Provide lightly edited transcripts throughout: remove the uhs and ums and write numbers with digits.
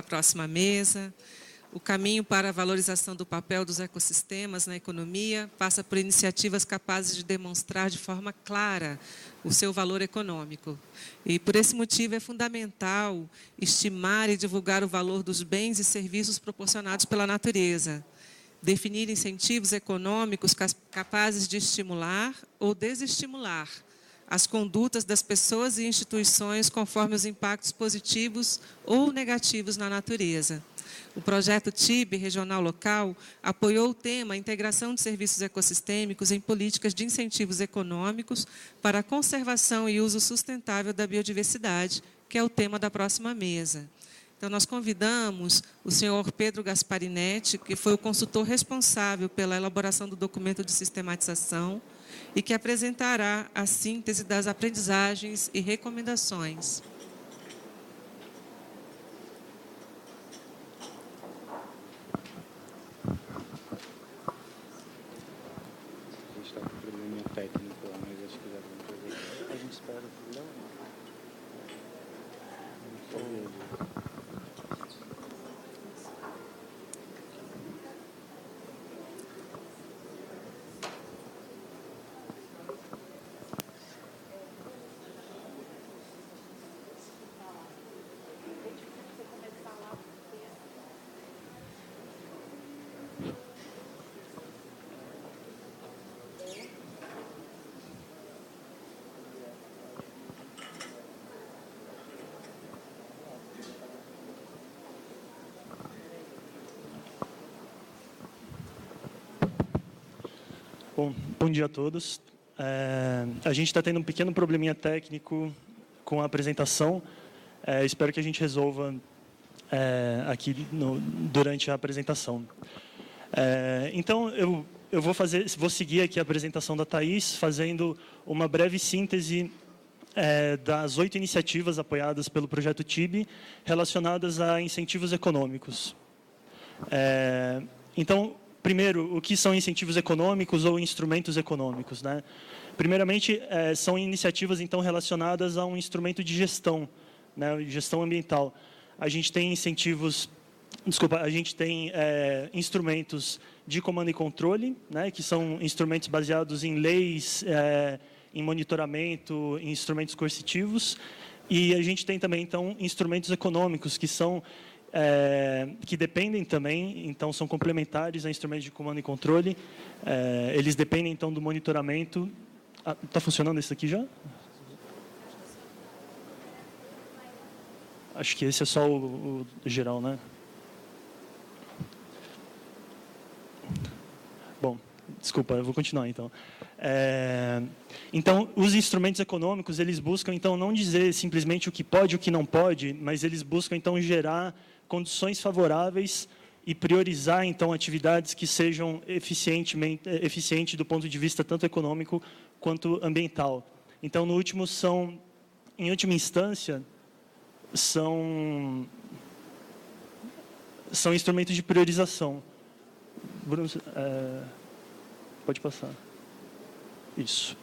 a próxima mesa. O caminho para a valorização do papel dos ecossistemas na economia passa por iniciativas capazes de demonstrar de forma clara o seu valor econômico. E, por esse motivo, é fundamental estimar e divulgar o valor dos bens e serviços proporcionados pela natureza, definir incentivos econômicos capazes de estimular ou desestimular as condutas das pessoas e instituições conforme os impactos positivos ou negativos na natureza. O projeto TIB Regional Local apoiou o tema Integração de Serviços Ecossistêmicos em Políticas de Incentivos Econômicos para a Conservação e Uso Sustentável da Biodiversidade, que é o tema da próxima mesa. Então, nós convidamos o senhor Pedro Gasparinetti, que foi o consultor responsável pela elaboração do documento de sistematização e que apresentará a síntese das aprendizagens e recomendações. Bom dia a todos. A gente está tendo um pequeno probleminha técnico com a apresentação. Espero que a gente resolva aqui durante a apresentação. Então, eu vou seguir aqui a apresentação da Thaís, fazendo uma breve síntese das 8 iniciativas apoiadas pelo projeto TIB relacionadas a incentivos econômicos. Então, primeiro, o que são incentivos econômicos ou instrumentos econômicos, né? Primeiramente, são iniciativas então relacionadas a um instrumento de gestão, né, gestão ambiental. A gente tem instrumentos de comando e controle, né, que são instrumentos baseados em leis, em monitoramento, em instrumentos coercitivos, e a gente tem também então instrumentos econômicos que são que dependem também, então são complementares a instrumentos de comando e controle. Eles dependem então do monitoramento. Está funcionando esse aqui já? Acho que esse é só o geral, né? Bom, desculpa, eu vou continuar então. Então, os instrumentos econômicos, eles buscam então não dizer simplesmente o que pode e o que não pode, mas eles buscam então gerar condições favoráveis e priorizar então atividades que sejam eficientes do ponto de vista tanto econômico quanto ambiental. Então, em última instância, são instrumentos de priorização. Bruno, pode passar. Isso.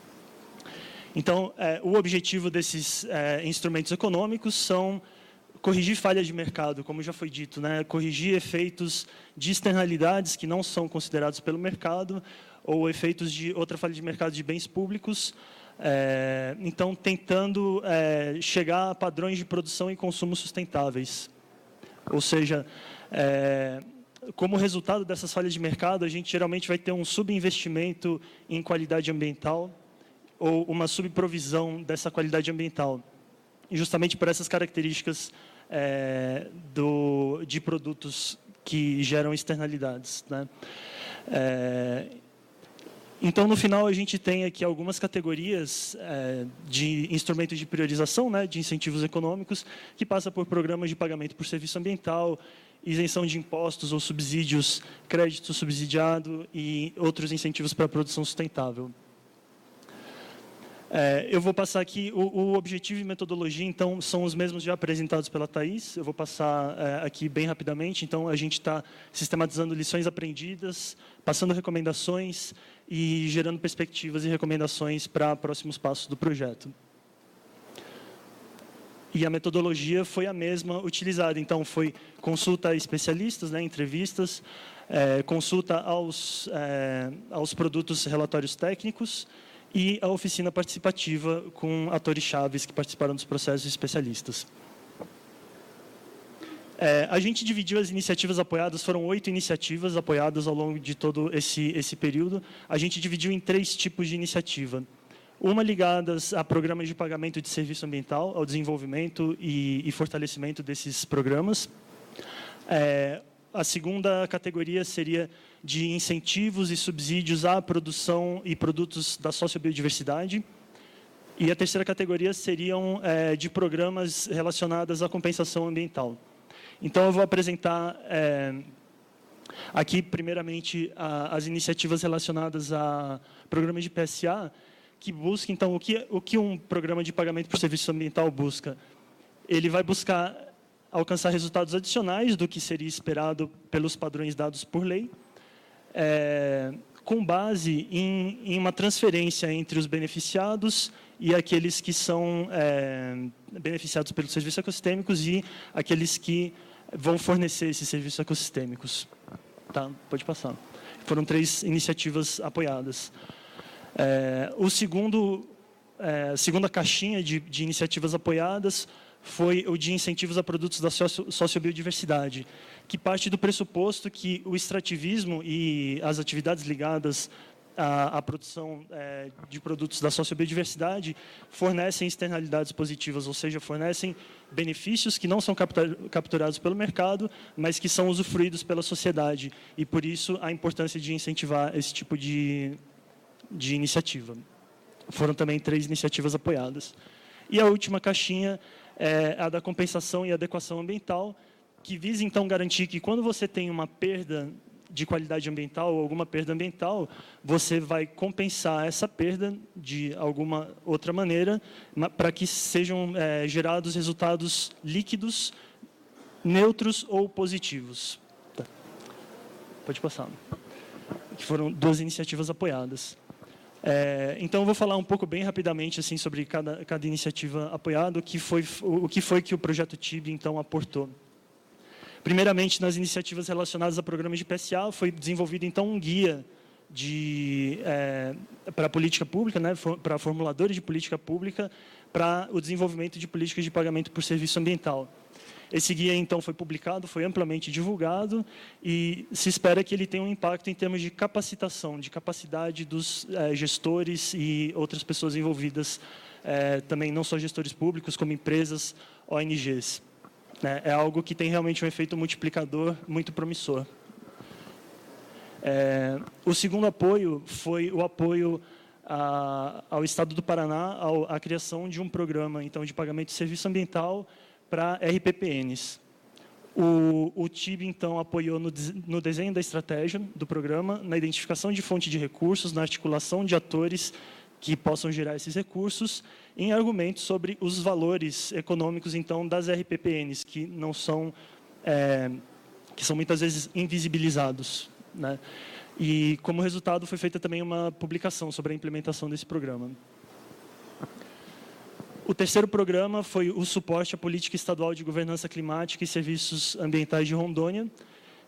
Então, o objetivo desses instrumentos econômicos são corrigir falhas de mercado, como já foi dito, né? Corrigir efeitos de externalidades que não são considerados pelo mercado ou efeitos de outra falha de mercado de bens públicos, então tentando chegar a padrões de produção e consumo sustentáveis. Ou seja, como resultado dessas falhas de mercado, a gente geralmente vai ter um subinvestimento em qualidade ambiental ou uma subprovisão dessa qualidade ambiental, justamente por essas características de produtos que geram externalidades, né? Então, no final, a gente tem aqui algumas categorias de instrumentos de priorização, né, de incentivos econômicos, que passa por programas de pagamento por serviço ambiental, isenção de impostos ou subsídios, crédito subsidiado e outros incentivos para a produção sustentável. Eu vou passar aqui, o objetivo e metodologia, então, são os mesmos já apresentados pela Thaís. Eu vou passar aqui bem rapidamente. Então, a gente está sistematizando lições aprendidas, passando recomendações e gerando perspectivas e recomendações para próximos passos do projeto. E a metodologia foi a mesma utilizada. Então, foi consulta a especialistas, né, entrevistas, consulta aos produtos relatórios técnicos e a oficina participativa com atores chaves que participaram dos processos especialistas. A gente dividiu as iniciativas apoiadas, foram 8 iniciativas apoiadas ao longo de todo esse período. A gente dividiu em 3 tipos de iniciativa. Uma ligadas a programas de pagamento de serviço ambiental, ao desenvolvimento e fortalecimento desses programas. A segunda categoria seria de incentivos e subsídios à produção e produtos da sociobiodiversidade. E a terceira categoria seriam de programas relacionados à compensação ambiental. Então, eu vou apresentar aqui, primeiramente, as iniciativas relacionadas a programas de PSA, que busca, então, o que um programa de pagamento por serviço ambiental busca? Ele vai buscar alcançar resultados adicionais do que seria esperado pelos padrões dados por lei, com base em uma transferência entre os beneficiados e aqueles que são beneficiados pelos serviços ecossistêmicos e aqueles que vão fornecer esses serviços ecossistêmicos. Tá? Pode passar. Foram 3 iniciativas apoiadas. A segunda caixinha de iniciativas apoiadas foi o de incentivos a produtos da sociobiodiversidade, que parte do pressuposto que o extrativismo e as atividades ligadas à produção de produtos da sociobiodiversidade fornecem externalidades positivas, ou seja, fornecem benefícios que não são capturados pelo mercado, mas que são usufruídos pela sociedade. E, por isso, a importância de incentivar esse tipo de iniciativa. Foram também 3 iniciativas apoiadas. E a última caixinha é a da compensação e adequação ambiental, que visa, então, garantir que, quando você tem uma perda de qualidade ambiental ou alguma perda ambiental, você vai compensar essa perda de alguma outra maneira para que sejam gerados resultados líquidos, neutros ou positivos. Tá. Pode passar. Que foram 2 iniciativas apoiadas. Então, eu vou falar um pouco bem rapidamente assim, sobre cada iniciativa apoiada, o que foi que o projeto TIB, então, aportou. Primeiramente, nas iniciativas relacionadas a programas de PSA, foi desenvolvido, então, um guia para a política pública, né, para formuladores de política pública, para o desenvolvimento de políticas de pagamento por serviço ambiental. Esse guia, então, foi publicado, foi amplamente divulgado e se espera que ele tenha um impacto em termos de capacitação, de capacidade dos gestores e outras pessoas envolvidas, também não só gestores públicos, como empresas, ONGs. É algo que tem realmente um efeito multiplicador muito promissor. O segundo apoio foi o apoio ao Estado do Paraná à criação de um programa, então, de pagamento de serviço ambiental para RPPNs. O TIB, então, apoiou no desenho da estratégia do programa, na identificação de fonte de recursos, na articulação de atores que possam gerar esses recursos, em argumentos sobre os valores econômicos, então, das RPPNs, que não são, que são muitas vezes invisibilizados, né? E, como resultado, foi feita também uma publicação sobre a implementação desse programa. O terceiro programa foi o suporte à política estadual de governança climática e serviços ambientais de Rondônia,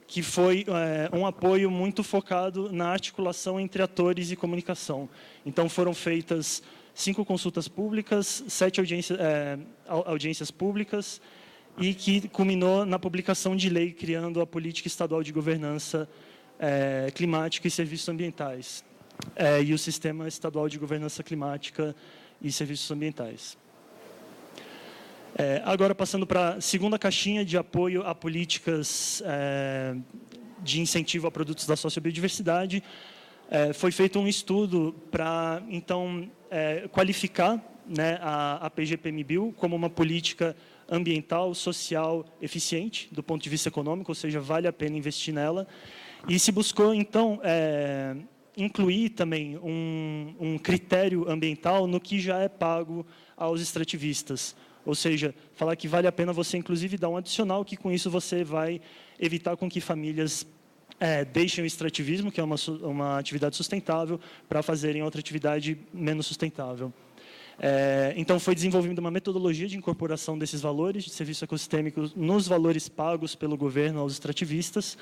que foi um apoio muito focado na articulação entre atores e comunicação. Então, foram feitas 5 consultas públicas, 7 audiências públicas, e que culminou na publicação de lei criando a Política Estadual de Governança Climática e Serviços Ambientais, e o Sistema Estadual de Governança Climática e Serviços Ambientais. Agora, passando para a segunda caixinha de apoio a políticas de incentivo a produtos da sociobiodiversidade, foi feito um estudo para, então, qualificar, né, a PGPMBio como uma política ambiental, social, eficiente, do ponto de vista econômico, ou seja, vale a pena investir nela. E se buscou, então, incluir também um critério ambiental no que já é pago aos extrativistas. Ou seja, falar que vale a pena você, inclusive, dar um adicional, que com isso você vai evitar com que famílias deixem o extrativismo, que é uma atividade sustentável, para fazerem outra atividade menos sustentável. Então, foi desenvolvida uma metodologia de incorporação desses valores de serviço ecossistêmico nos valores pagos pelo governo aos extrativistas.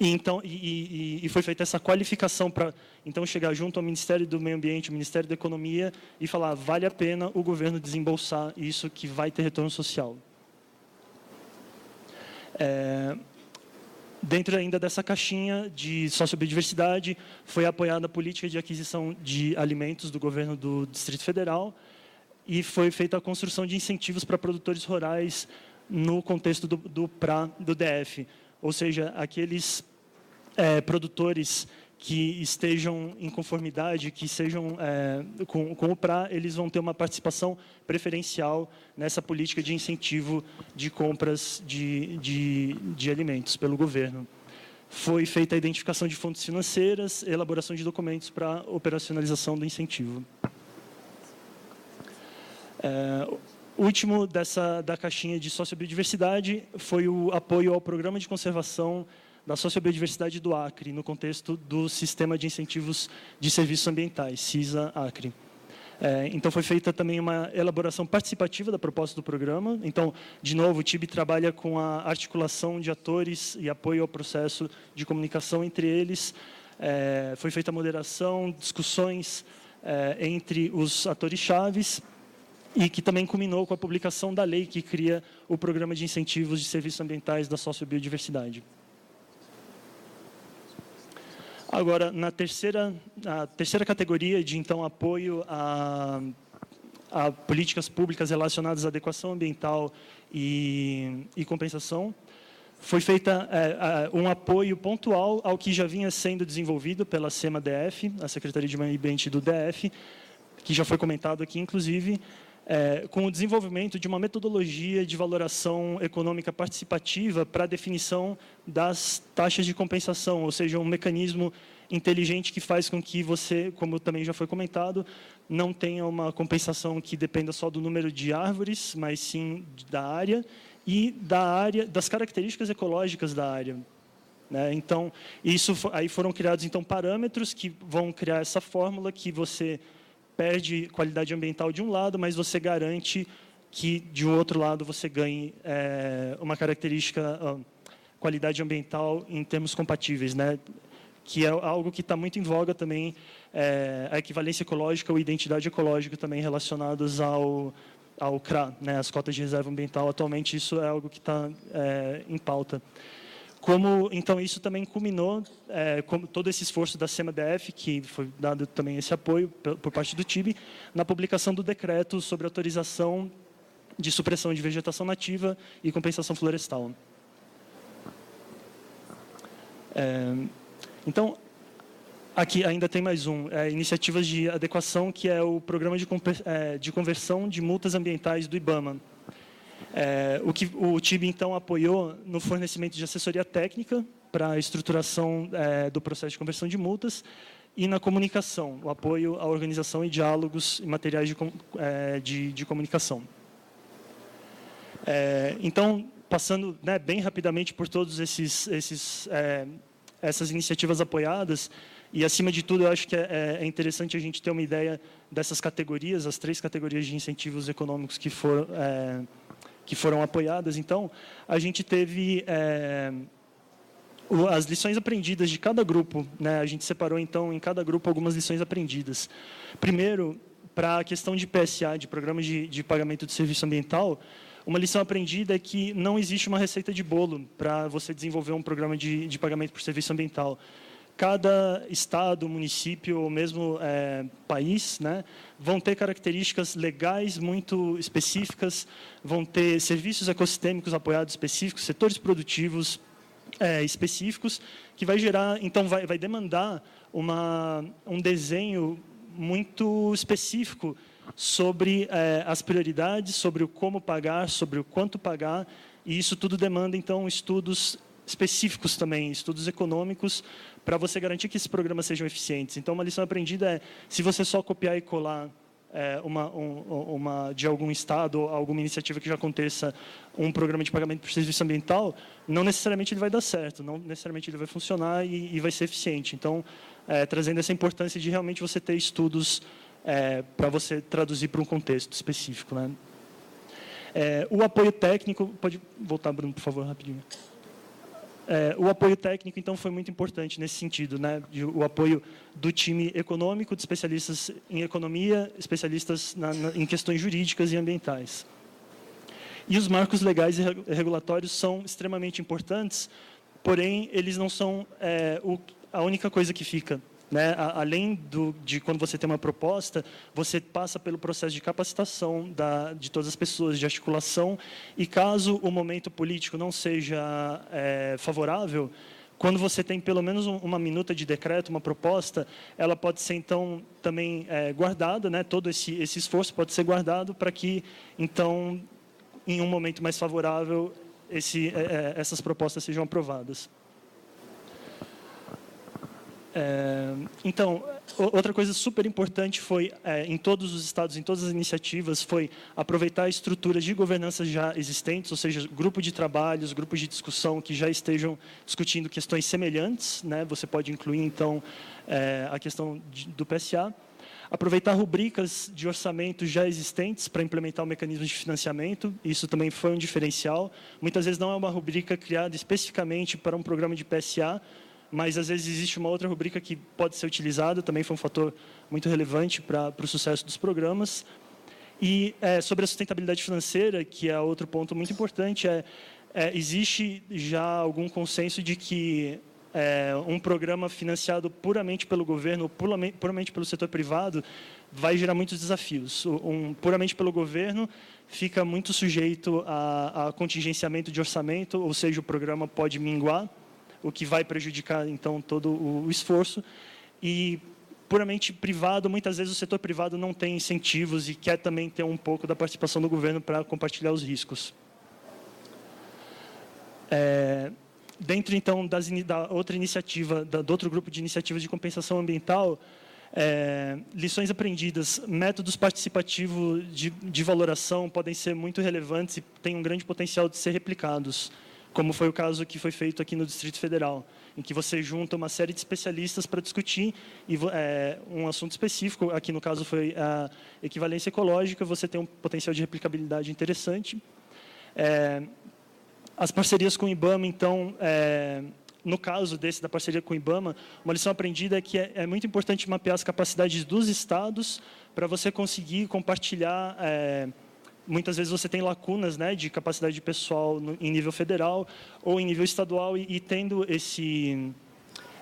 E foi feita essa qualificação para então chegar junto ao Ministério do Meio Ambiente, ao Ministério da Economia e falar, vale a pena o governo desembolsar isso que vai ter retorno social. Dentro ainda dessa caixinha de sociobiodiversidade, foi apoiada a política de aquisição de alimentos do governo do Distrito Federal e foi feita a construção de incentivos para produtores rurais no contexto do PRA do DF. Ou seja, aqueles produtores que estejam em conformidade, que sejam com o PRA, eles vão ter uma participação preferencial nessa política de incentivo de compras de alimentos pelo governo. Foi feita a identificação de fontes financeiras, elaboração de documentos para operacionalização do incentivo. O último da caixinha de sociobiodiversidade foi o apoio ao Programa de Conservação da Sociobiodiversidade do Acre, no contexto do Sistema de Incentivos de Serviços Ambientais, CISA-Acre. Então, foi feita também uma elaboração participativa da proposta do programa. Então, de novo, o TIB trabalha com a articulação de atores e apoio ao processo de comunicação entre eles. Foi feita a moderação, discussões entre os atores chaves, e que também culminou com a publicação da lei que cria o Programa de Incentivos de Serviços Ambientais da Sociobiodiversidade. Agora, a terceira categoria de, então, apoio a políticas públicas relacionadas à adequação ambiental e compensação, foi feita um apoio pontual ao que já vinha sendo desenvolvido pela SEMA-DF, a Secretaria de Meio Ambiente do DF, que já foi comentado aqui, inclusive, com o desenvolvimento de uma metodologia de valoração econômica participativa para a definição das taxas de compensação, ou seja, um mecanismo inteligente que faz com que você, como também já foi comentado, não tenha uma compensação que dependa só do número de árvores, mas sim da área e das características ecológicas da área. Então, aí foram criados então parâmetros que vão criar essa fórmula que você perde qualidade ambiental de um lado, mas você garante que, de outro lado, você ganhe uma característica, qualidade ambiental em termos compatíveis, que é algo que está muito em voga também, a equivalência ecológica ou identidade ecológica também relacionados ao CRA, as cotas de reserva ambiental. Atualmente, isso é algo que está em pauta. Então, isso também culminou com todo esse esforço da SEMA-DF, que foi dado também esse apoio por parte do TIB, na publicação do decreto sobre autorização de supressão de vegetação nativa e compensação florestal. Então, aqui ainda tem mais iniciativas de adequação, que é o Programa de Conversão de Multas Ambientais do IBAMA. O que o TIB, então, apoiou no fornecimento de assessoria técnica para a estruturação do processo de conversão de multas e na comunicação, o apoio à organização e diálogos e materiais de comunicação. Então, passando bem rapidamente por todas essas iniciativas apoiadas, e, acima de tudo, eu acho que é interessante a gente ter uma ideia dessas categorias, as 3 categorias de incentivos econômicos que foram apoiadas. Então, a gente teve as lições aprendidas de cada grupo. A gente separou, então, em cada grupo algumas lições aprendidas. Primeiro, para a questão de PSA, de Programa de Pagamento de Serviço Ambiental, uma lição aprendida é que não existe uma receita de bolo para você desenvolver um programa de pagamento por serviço ambiental. Cada estado, município ou mesmo país, vão ter características legais muito específicas, vão ter serviços ecossistêmicos apoiados específicos, setores produtivos específicos, que vai gerar, então vai demandar um desenho muito específico sobre as prioridades, sobre o como pagar, sobre o quanto pagar, e isso tudo demanda, então, estudos específicos também, estudos econômicos, para você garantir que esses programas sejam eficientes. Então, uma lição aprendida é, se você só copiar e colar de algum estado ou alguma iniciativa que já aconteça um programa de pagamento por serviço ambiental, não necessariamente ele vai dar certo, não necessariamente ele vai funcionar e vai ser eficiente. Então, trazendo essa importância de realmente você ter estudos para você traduzir para um contexto específico, né? O apoio técnico... Pode voltar, Bruno, por favor, rapidinho. O apoio técnico, então, foi muito importante nesse sentido, né? O apoio do time econômico, de especialistas em economia, especialistas em questões jurídicas e ambientais. E os marcos legais e regulatórios são extremamente importantes, porém, eles não são a única coisa que fica, né? Além de quando você tem uma proposta, você passa pelo processo de capacitação de todas as pessoas, de articulação, e caso o momento político não seja favorável, quando você tem pelo menos uma minuta de decreto, uma proposta, ela pode ser, então, também guardada, né? Todo esse esforço pode ser guardado para que, então, em um momento mais favorável, essas propostas sejam aprovadas. Então, outra coisa super importante foi, em todos os estados, em todas as iniciativas, foi aproveitar estruturas de governança já existentes, ou seja, grupo de trabalhos, grupos de discussão que já estejam discutindo questões semelhantes, né? Você pode incluir, então, a questão do PSA. Aproveitar rubricas de orçamento já existentes para implementar o mecanismo de financiamento, isso também foi um diferencial. Muitas vezes não é uma rubrica criada especificamente para um programa de PSA, mas às vezes existe uma outra rubrica que pode ser utilizada, também foi um fator muito relevante para o sucesso dos programas. E sobre a sustentabilidade financeira, que é outro ponto muito importante, existe já algum consenso de que um programa financiado puramente pelo governo, ou puramente pelo setor privado, vai gerar muitos desafios. Puramente pelo governo fica muito sujeito a contingenciamento de orçamento, ou seja, o programa pode minguar, o que vai prejudicar, então, todo o esforço. E, puramente privado, muitas vezes o setor privado não tem incentivos e quer também ter um pouco da participação do governo para compartilhar os riscos. Dentro, então, da outra iniciativa, do outro grupo de iniciativas de compensação ambiental, lições aprendidas, métodos participativos de valoração podem ser muito relevantes e têm um grande potencial de ser replicados, como foi o caso que foi feito aqui no Distrito Federal, em que você junta uma série de especialistas para discutir um assunto específico, aqui no caso foi a equivalência ecológica, você tem um potencial de replicabilidade interessante. As parcerias com o IBAMA, então, no caso da parceria com o IBAMA, uma lição aprendida é que é muito importante mapear as capacidades dos estados para você conseguir compartilhar. Muitas vezes você tem lacunas, né, de capacidade de pessoal em nível federal ou em nível estadual, e tendo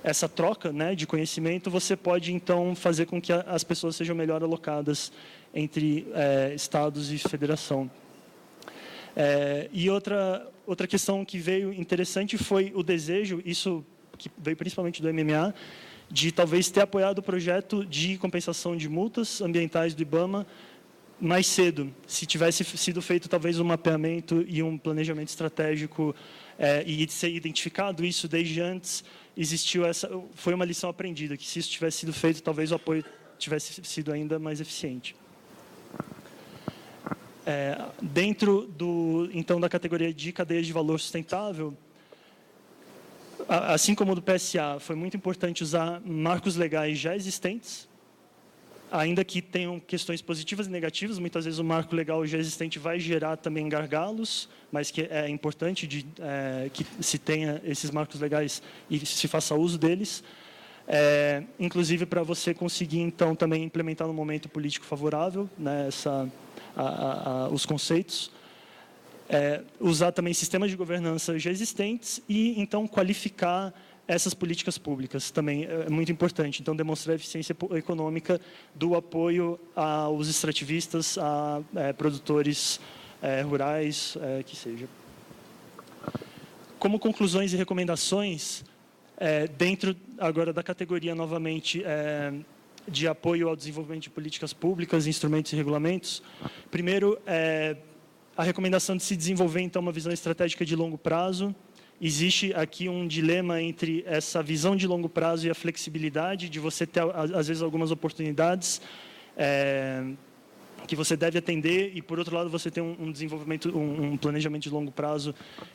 essa troca, né, de conhecimento, você pode, então, fazer com que as pessoas sejam melhor alocadas entre estados e federação. E outra questão que veio interessante foi o desejo, isso que veio principalmente do MMA, de talvez ter apoiado o projeto de compensação de multas ambientais do IBAMA mais cedo, se tivesse sido feito talvez um mapeamento e um planejamento estratégico e ser identificado isso desde antes, foi uma lição aprendida, que se isso tivesse sido feito, talvez o apoio tivesse sido ainda mais eficiente. Dentro então, da categoria de cadeias de valor sustentável, assim como do PSA, foi muito importante usar marcos legais já existentes, ainda que tenham questões positivas e negativas. Muitas vezes o marco legal já existente vai gerar também gargalos, mas que é importante que se tenha esses marcos legais e se faça uso deles, inclusive para você conseguir, então, também implementar no momento político favorável, né, os conceitos. Usar também sistemas de governança já existentes e, então, qualificar essas políticas públicas também é muito importante. Então, demonstrar a eficiência econômica do apoio aos extrativistas, a produtores rurais, que seja. Como conclusões e recomendações, dentro agora da categoria, novamente, de apoio ao desenvolvimento de políticas públicas, instrumentos e regulamentos, primeiro, a recomendação de se desenvolver, então, uma visão estratégica de longo prazo. Existe aqui um dilema entre essa visão de longo prazo e a flexibilidade de você ter, às vezes, algumas oportunidades que você deve atender, e, por outro lado, você tem um desenvolvimento, um planejamento de longo prazo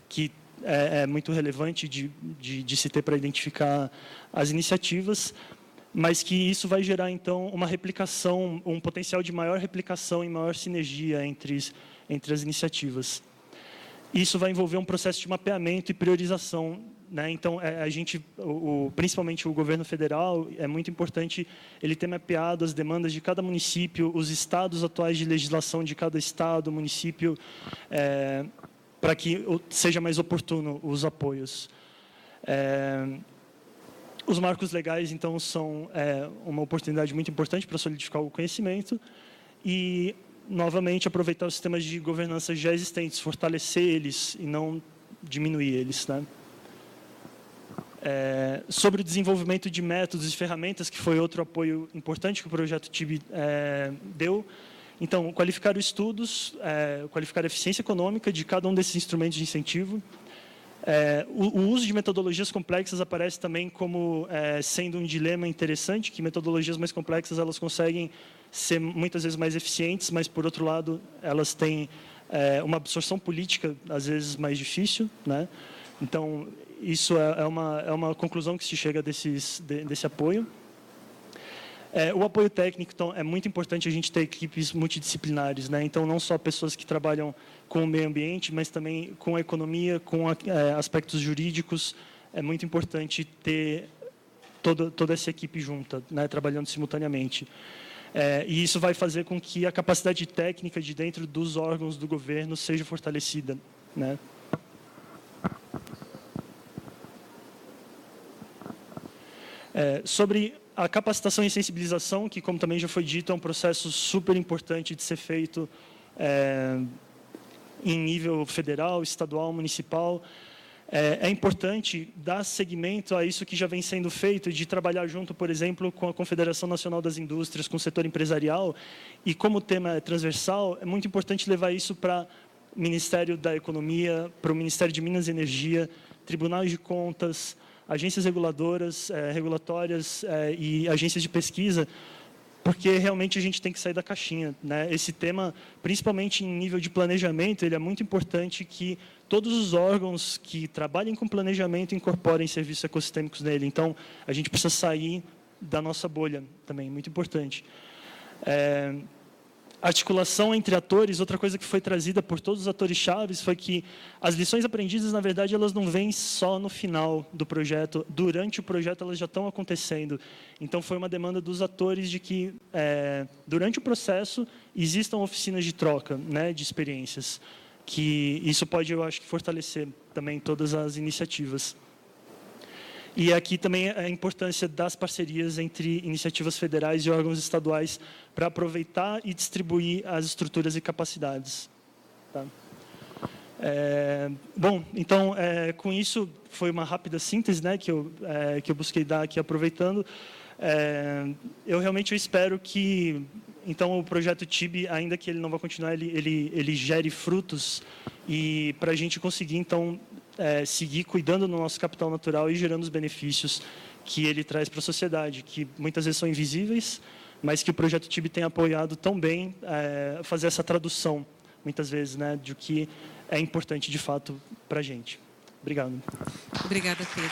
que é muito relevante de se ter para identificar as iniciativas. mas que isso vai gerar, então, uma replicação, um potencial de maior replicação e maior sinergia entre as iniciativas. Isso vai envolver um processo de mapeamento e priorização, né? Então, a gente, principalmente o governo federal, é muito importante ele ter mapeado as demandas de cada município, os estados atuais de legislação de cada estado, município, para que seja mais oportuno os apoios. Os marcos legais, então, são uma oportunidade muito importante para solidificar o conhecimento e, novamente, aproveitar os sistemas de governança já existentes, fortalecer eles e não diminuir eles, né? Sobre o desenvolvimento de métodos e ferramentas, que foi outro apoio importante que o projeto TIB deu. Então, qualificar os estudos, qualificar a eficiência econômica de cada um desses instrumentos de incentivo. O uso de metodologias complexas aparece também como sendo um dilema interessante, que metodologias mais complexas elas conseguem ser muitas vezes mais eficientes, mas, por outro lado, elas têm uma absorção política, às vezes, mais difícil, né? Então, isso é uma conclusão que se chega desse apoio. O apoio técnico, então, é muito importante a gente ter equipes multidisciplinares, né? Então, não só pessoas que trabalham com o meio ambiente, mas também com a economia, com aspectos jurídicos. É muito importante ter toda essa equipe junta, né? Trabalhando simultaneamente. E isso vai fazer com que a capacidade técnica de dentro dos órgãos do governo seja fortalecida, né? Sobre a capacitação e sensibilização, que, como também já foi dito, é um processo super importante de ser feito em nível federal, estadual, municipal. É importante dar seguimento a isso que já vem sendo feito, de trabalhar junto, por exemplo, com a Confederação Nacional das Indústrias, com o setor empresarial, e como o tema é transversal, é muito importante levar isso para o Ministério da Economia, para o Ministério de Minas e Energia, tribunais de contas, agências reguladoras, regulatórias e agências de pesquisa, porque realmente a gente tem que sair da caixinha, né? Esse tema, principalmente em nível de planejamento, ele é muito importante que todos os órgãos que trabalhem com planejamento incorporem serviços ecossistêmicos nele. Então, a gente precisa sair da nossa bolha também, muito importante. Articulação entre atores, outra coisa que foi trazida por todos os atores chaves foi que as lições aprendidas, na verdade, elas não vêm só no final do projeto, durante o projeto elas já estão acontecendo. Então, foi uma demanda dos atores de que, durante o processo, existam oficinas de troca, né, de experiências, que isso pode, eu acho, fortalecer também todas as iniciativas. E aqui também a importância das parcerias entre iniciativas federais e órgãos estaduais para aproveitar e distribuir as estruturas e capacidades. Tá? Bom, então, com isso, foi uma rápida síntese, né, que eu busquei dar aqui, aproveitando. Eu realmente espero que, então, o projeto TIB, ainda que ele não vá continuar, ele gere frutos, e para a gente conseguir, então, seguir cuidando do nosso capital natural e gerando os benefícios que ele traz para a sociedade, que muitas vezes são invisíveis, mas que o projeto TIB tem apoiado tão bem fazer essa tradução, muitas vezes, né, de o que é importante, de fato, para a gente. Obrigado. Obrigada, Pedro.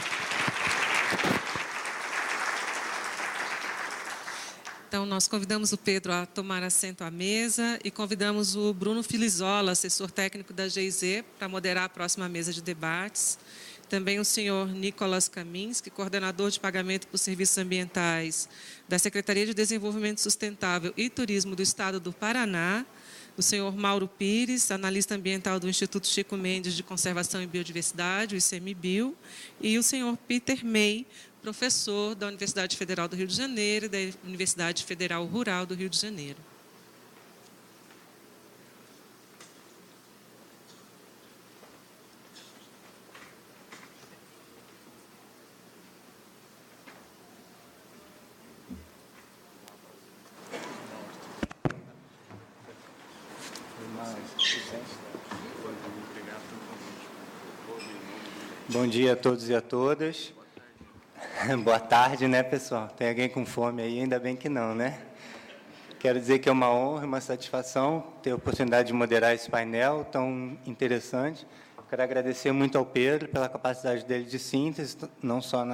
Então, nós convidamos o Pedro a tomar assento à mesa e convidamos o Bruno Filizola, assessor técnico da GIZ, para moderar a próxima mesa de debates. Também o senhor Nicolas Kaminski, coordenador de pagamento por serviços ambientais da Secretaria de Desenvolvimento Sustentável e Turismo do Estado do Paraná. O senhor Mauro Pires, analista ambiental do Instituto Chico Mendes de Conservação e Biodiversidade, o ICMBio. E o senhor Peter May, professor da Universidade Federal do Rio de Janeiro e da Universidade Federal Rural do Rio de Janeiro. Bom dia a todos e a todas. Boa tarde, né, pessoal? Tem alguém com fome aí? Ainda bem que não, né? Quero dizer que é uma honra e uma satisfação ter a oportunidade de moderar esse painel tão interessante. Quero agradecer muito ao Pedro pela capacidade dele de síntese, não só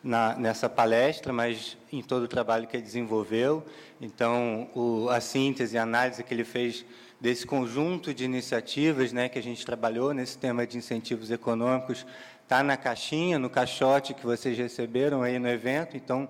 nessa palestra, mas em todo o trabalho que ele desenvolveu. Então, a síntese e a análise que ele fez desse conjunto de iniciativas, né, que a gente trabalhou nesse tema de incentivos econômicos, está na caixinha, no caixote que vocês receberam aí no evento. Então,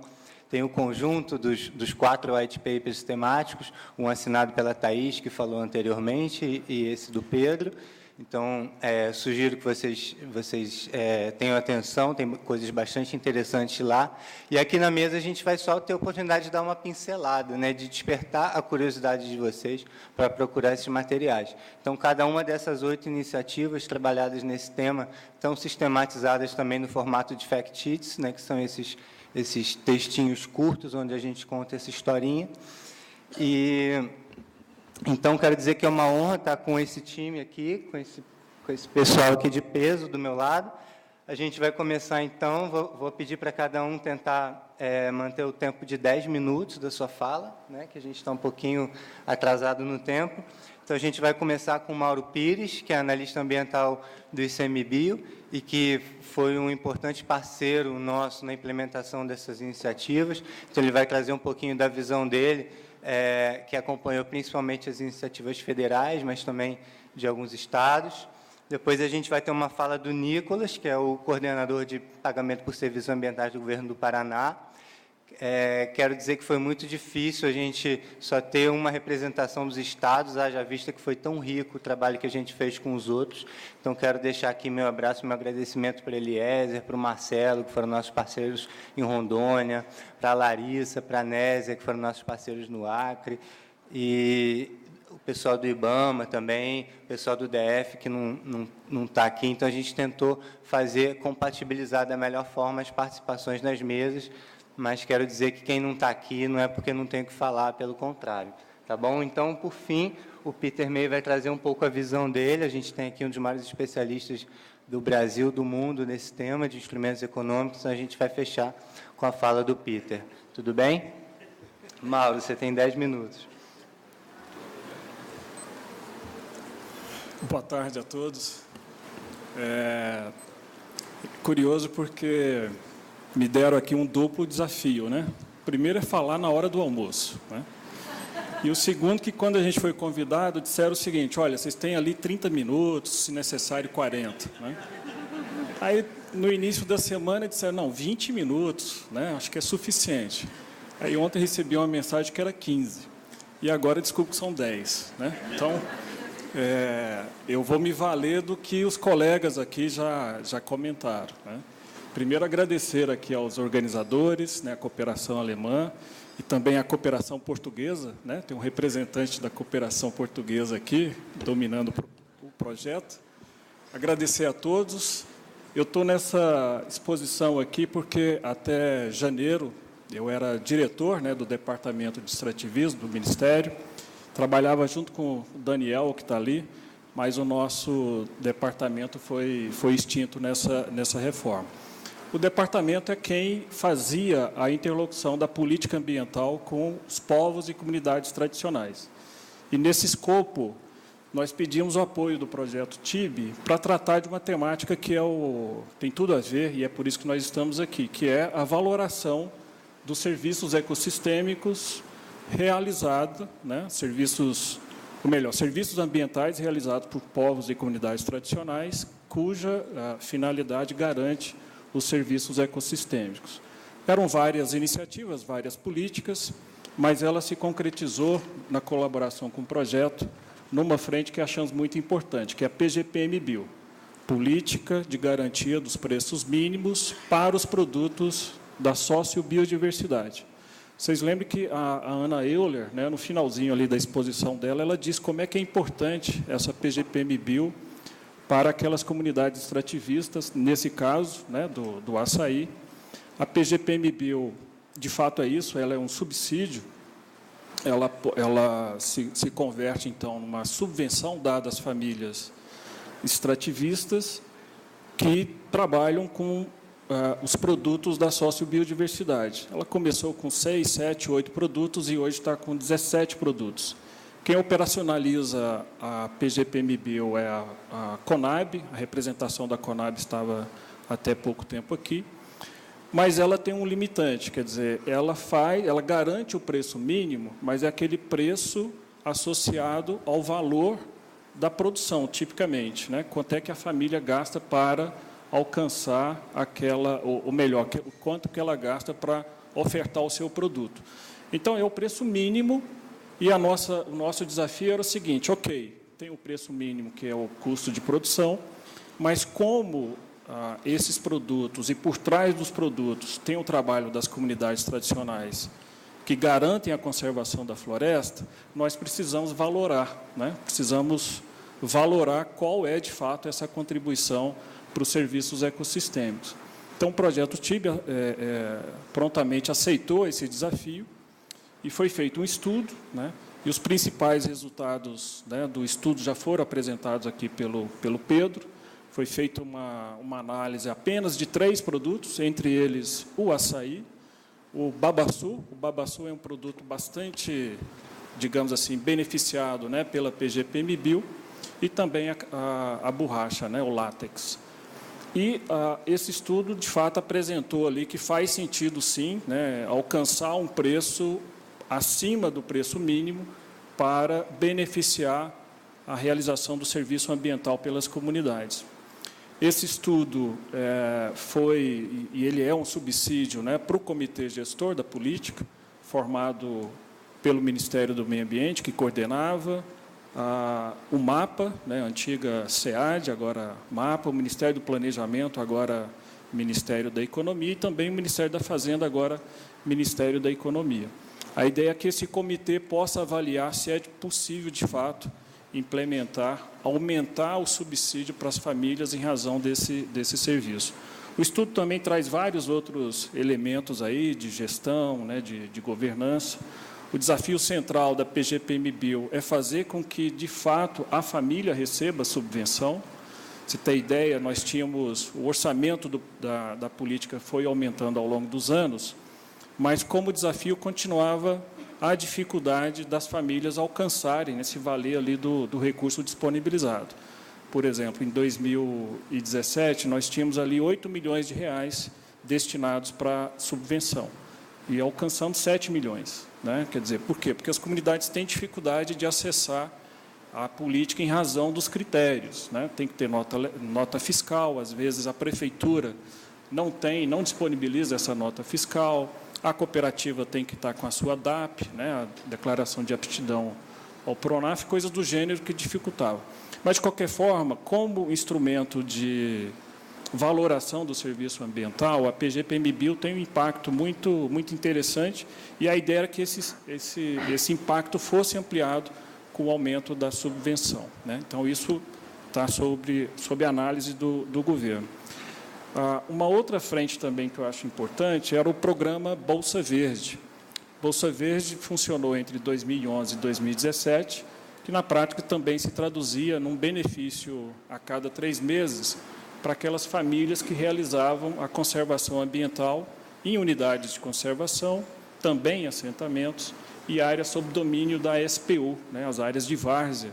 tem o conjunto dos 4 white papers temáticos, um assinado pela Thaís, que falou anteriormente, e esse do Pedro. Então, sugiro que vocês tenham atenção, tem coisas bastante interessantes lá. E aqui na mesa a gente vai só ter a oportunidade de dar uma pincelada, né, de despertar a curiosidade de vocês para procurar esses materiais. Então, cada uma dessas 8 iniciativas trabalhadas nesse tema estão sistematizadas também no formato de fact sheets, né, que são esses textinhos curtos, onde a gente conta essa historinha. Então, quero dizer que é uma honra estar com esse time aqui, com esse pessoal aqui de peso do meu lado. A gente vai começar, então, vou pedir para cada um tentar manter o tempo de 10 minutos da sua fala, né, que a gente está um pouquinho atrasado no tempo. Então, a gente vai começar com o Mauro Pires, que é analista ambiental do ICMBio e que foi um importante parceiro nosso na implementação dessas iniciativas. Então, ele vai trazer um pouquinho da visão dele, que acompanhou principalmente as iniciativas federais, mas também de alguns estados. Depois a gente vai ter uma fala do Nicolas, que é o coordenador de pagamento por serviços ambientais do governo do Paraná. Quero dizer que foi muito difícil a gente só ter uma representação dos estados, haja vista que foi tão rico o trabalho que a gente fez com os outros. Então, quero deixar aqui meu abraço, meu agradecimento para a Eliezer, para o Marcelo, que foram nossos parceiros em Rondônia, para a Larissa, para a Nésia, que foram nossos parceiros no Acre, e o pessoal do IBAMA também, o pessoal do DF, que não está aqui. Então, a gente tentou compatibilizar da melhor forma as participações nas mesas, mas quero dizer que quem não está aqui não é porque não tem o que falar, pelo contrário. Tá bom? Então, por fim, o Peter May vai trazer um pouco a visão dele. A gente tem aqui um dos maiores especialistas do Brasil, do mundo, nesse tema de instrumentos econômicos. Então, a gente vai fechar com a fala do Peter. Tudo bem? Mauro, você tem 10 minutos. Boa tarde a todos. Curioso porque me deram aqui um duplo desafio, né? O primeiro é falar na hora do almoço, né? E o segundo, que quando a gente foi convidado, disseram o seguinte: olha, vocês têm ali 30 minutos, se necessário 40, né? Aí, no início da semana, disseram, não, 20 minutos, né? Acho que é suficiente. Aí, ontem, recebi uma mensagem que era 15. E agora, desculpa, que são 10, né? Então, eu vou me valer do que os colegas aqui já comentaram, né? Primeiro, agradecer aqui aos organizadores, né, a cooperação alemã e também a cooperação portuguesa, né? Tem um representante da cooperação portuguesa aqui, dominando o projeto. Agradecer a todos. Eu estou nessa exposição aqui porque, até janeiro, eu era diretor, né, do Departamento de Extrativismo do Ministério, trabalhava junto com o Daniel, que está ali, mas o nosso departamento foi extinto nessa reforma. O departamento é quem fazia a interlocução da política ambiental com os povos e comunidades tradicionais. E, nesse escopo, nós pedimos o apoio do projeto TIB para tratar de uma temática que tem tudo a ver, e é por isso que nós estamos aqui, que é a valoração dos serviços ecossistêmicos realizados, né, serviços ambientais realizados por povos e comunidades tradicionais, cuja finalidade garante os serviços ecossistêmicos. Eram várias iniciativas, várias políticas, mas ela se concretizou na colaboração com o projeto numa frente que achamos muito importante, que é a PGPM-Bio, Política de Garantia dos Preços Mínimos para os Produtos da Sociobiodiversidade. Vocês lembram que a Ana Euler, né, no finalzinho ali da exposição dela, ela diz como é que é importante essa PGPM-Bio para aquelas comunidades extrativistas, nesse caso, né, do açaí. A PGPM-Bio, de fato, é isso, ela é um subsídio, ela se converte, então, numa subvenção dada às famílias extrativistas que trabalham com os produtos da sociobiodiversidade. Ela começou com 6, 7, 8 produtos e hoje está com 17 produtos. Quem operacionaliza a PGPM-Bio é a CONAB, a representação da CONAB estava até pouco tempo aqui. mas ela tem um limitante, quer dizer, ela garante o preço mínimo, mas é aquele preço associado ao valor da produção, tipicamente, né? Quanto é que a família gasta para alcançar ou melhor, quanto que ela gasta para ofertar o seu produto. Então, é o preço mínimo, e o nosso desafio era o seguinte: ok, tem o preço mínimo, que é o custo de produção, mas como esses produtos, e por trás dos produtos, tem o trabalho das comunidades tradicionais, que garantem a conservação da floresta, nós precisamos valorar, né? Precisamos valorar qual é, de fato, essa contribuição para os serviços ecossistêmicos. Então, o projeto Tibia prontamente aceitou esse desafio e foi feito um estudo, né? E os principais resultados, né, do estudo já foram apresentados aqui pelo Pedro. Foi feita uma análise apenas de 3 produtos, entre eles o açaí, o babaçu. O babaçu é um produto bastante, digamos assim, beneficiado, né, pela PGPMBio, e também a borracha, né, o látex. E esse estudo, de fato, apresentou ali que faz sentido, sim, né, alcançar um preço acima do preço mínimo para beneficiar a realização do serviço ambiental pelas comunidades. Esse estudo ele é um subsídio, né, para o Comitê Gestor da Política, formado pelo Ministério do Meio Ambiente, que coordenava, o MAPA, né, antiga SEAD, agora MAPA, o Ministério do Planejamento, agora Ministério da Economia, e também o Ministério da Fazenda, agora Ministério da Economia. A ideia é que esse comitê possa avaliar se é possível, de fato, aumentar o subsídio para as famílias em razão desse serviço. O estudo também traz vários outros elementos aí de gestão, né, de governança. O desafio central da PGPMBio é fazer com que, de fato, a família receba subvenção. Se tem ideia, nós tínhamos o orçamento da política foi aumentando ao longo dos anos, mas como desafio continuava a dificuldade das famílias alcançarem esse valer ali do recurso disponibilizado. Por exemplo, em 2017, nós tínhamos ali 8 milhões de reais destinados para subvenção, e alcançamos 7 milhões. Né? Quer dizer, por quê? Porque as comunidades têm dificuldade de acessar a política em razão dos critérios. Né? Tem que ter nota fiscal, às vezes a prefeitura não disponibiliza essa nota fiscal, a cooperativa tem que estar com a sua DAP, né, a Declaração de Aptidão ao PRONAF, coisas do gênero que dificultava. Mas, de qualquer forma, como instrumento de valoração do serviço ambiental, a PGPMBio tem um impacto muito, muito interessante, e a ideia era que esse impacto fosse ampliado com o aumento da subvenção. Né? Então, isso está sob análise do governo. Uma outra frente também que eu acho importante era o programa Bolsa Verde. Bolsa Verde funcionou entre 2011 e 2017, que na prática também se traduzia num benefício a cada 3 meses para aquelas famílias que realizavam a conservação ambiental em unidades de conservação, também em assentamentos, e áreas sob domínio da SPU, né, as áreas de várzea,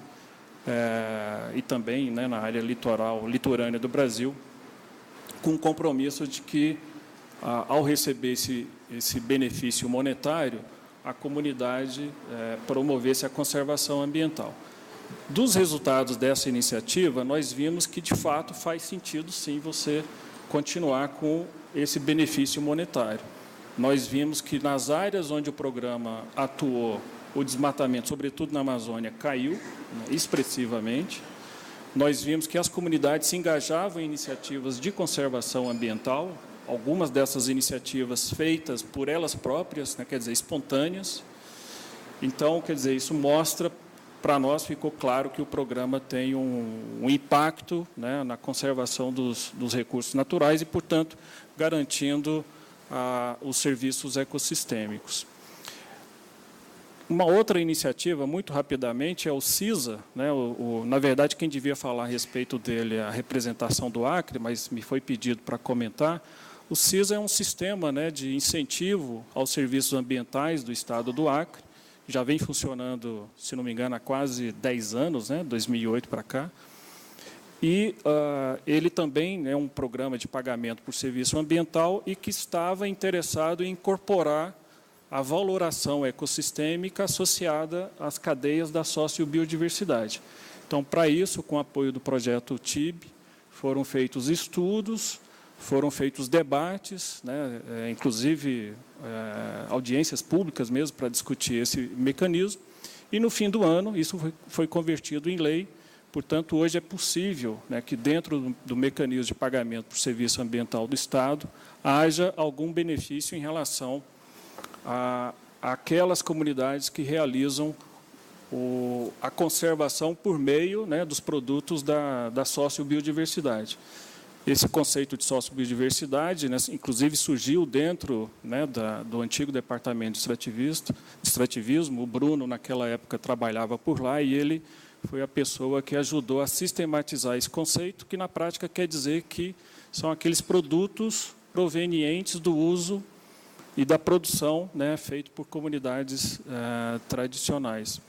e também, né, na área litorânea do Brasil, com o compromisso de que, ao receber esse benefício monetário, a comunidade promovesse a conservação ambiental. Dos resultados dessa iniciativa, nós vimos que, de fato, faz sentido, sim, você continuar com esse benefício monetário. Nós vimos que, nas áreas onde o programa atuou, o desmatamento, sobretudo na Amazônia, caiu, né, expressivamente. Nós vimos que as comunidades se engajavam em iniciativas de conservação ambiental, algumas dessas iniciativas feitas por elas próprias, né, quer dizer, espontâneas. Então, quer dizer, isso mostra, para nós ficou claro que o programa tem um impacto, né, na conservação dos recursos naturais e, portanto, garantindo os serviços ecossistêmicos. Uma outra iniciativa, muito rapidamente, é o CISA. Né? Na verdade, quem devia falar a respeito dele é a representação do Acre, mas me foi pedido para comentar. O CISA é um sistema, né, de incentivo aos serviços ambientais do Estado do Acre. Já vem funcionando, se não me engano, há quase 10 anos, né, 2008 para cá. E ele também é um programa de pagamento por serviço ambiental e que estava interessado em incorporar a valoração ecossistêmica associada às cadeias da sociobiodiversidade. Então, para isso, com o apoio do projeto TIB, foram feitos estudos, foram feitos debates, né, inclusive audiências públicas mesmo para discutir esse mecanismo, e no fim do ano isso foi convertido em lei. Portanto, hoje é possível, né, que dentro do mecanismo de pagamento por serviço ambiental do Estado haja algum benefício em relação a aquelas comunidades que realizam a conservação por meio, né, dos produtos da sociobiodiversidade. Esse conceito de sociobiodiversidade, né, inclusive, surgiu dentro, né, do antigo departamento de extrativismo. O Bruno, naquela época, trabalhava por lá e ele foi a pessoa que ajudou a sistematizar esse conceito, que, na prática, quer dizer que são aqueles produtos provenientes do uso e da produção, né, feito por comunidades tradicionais.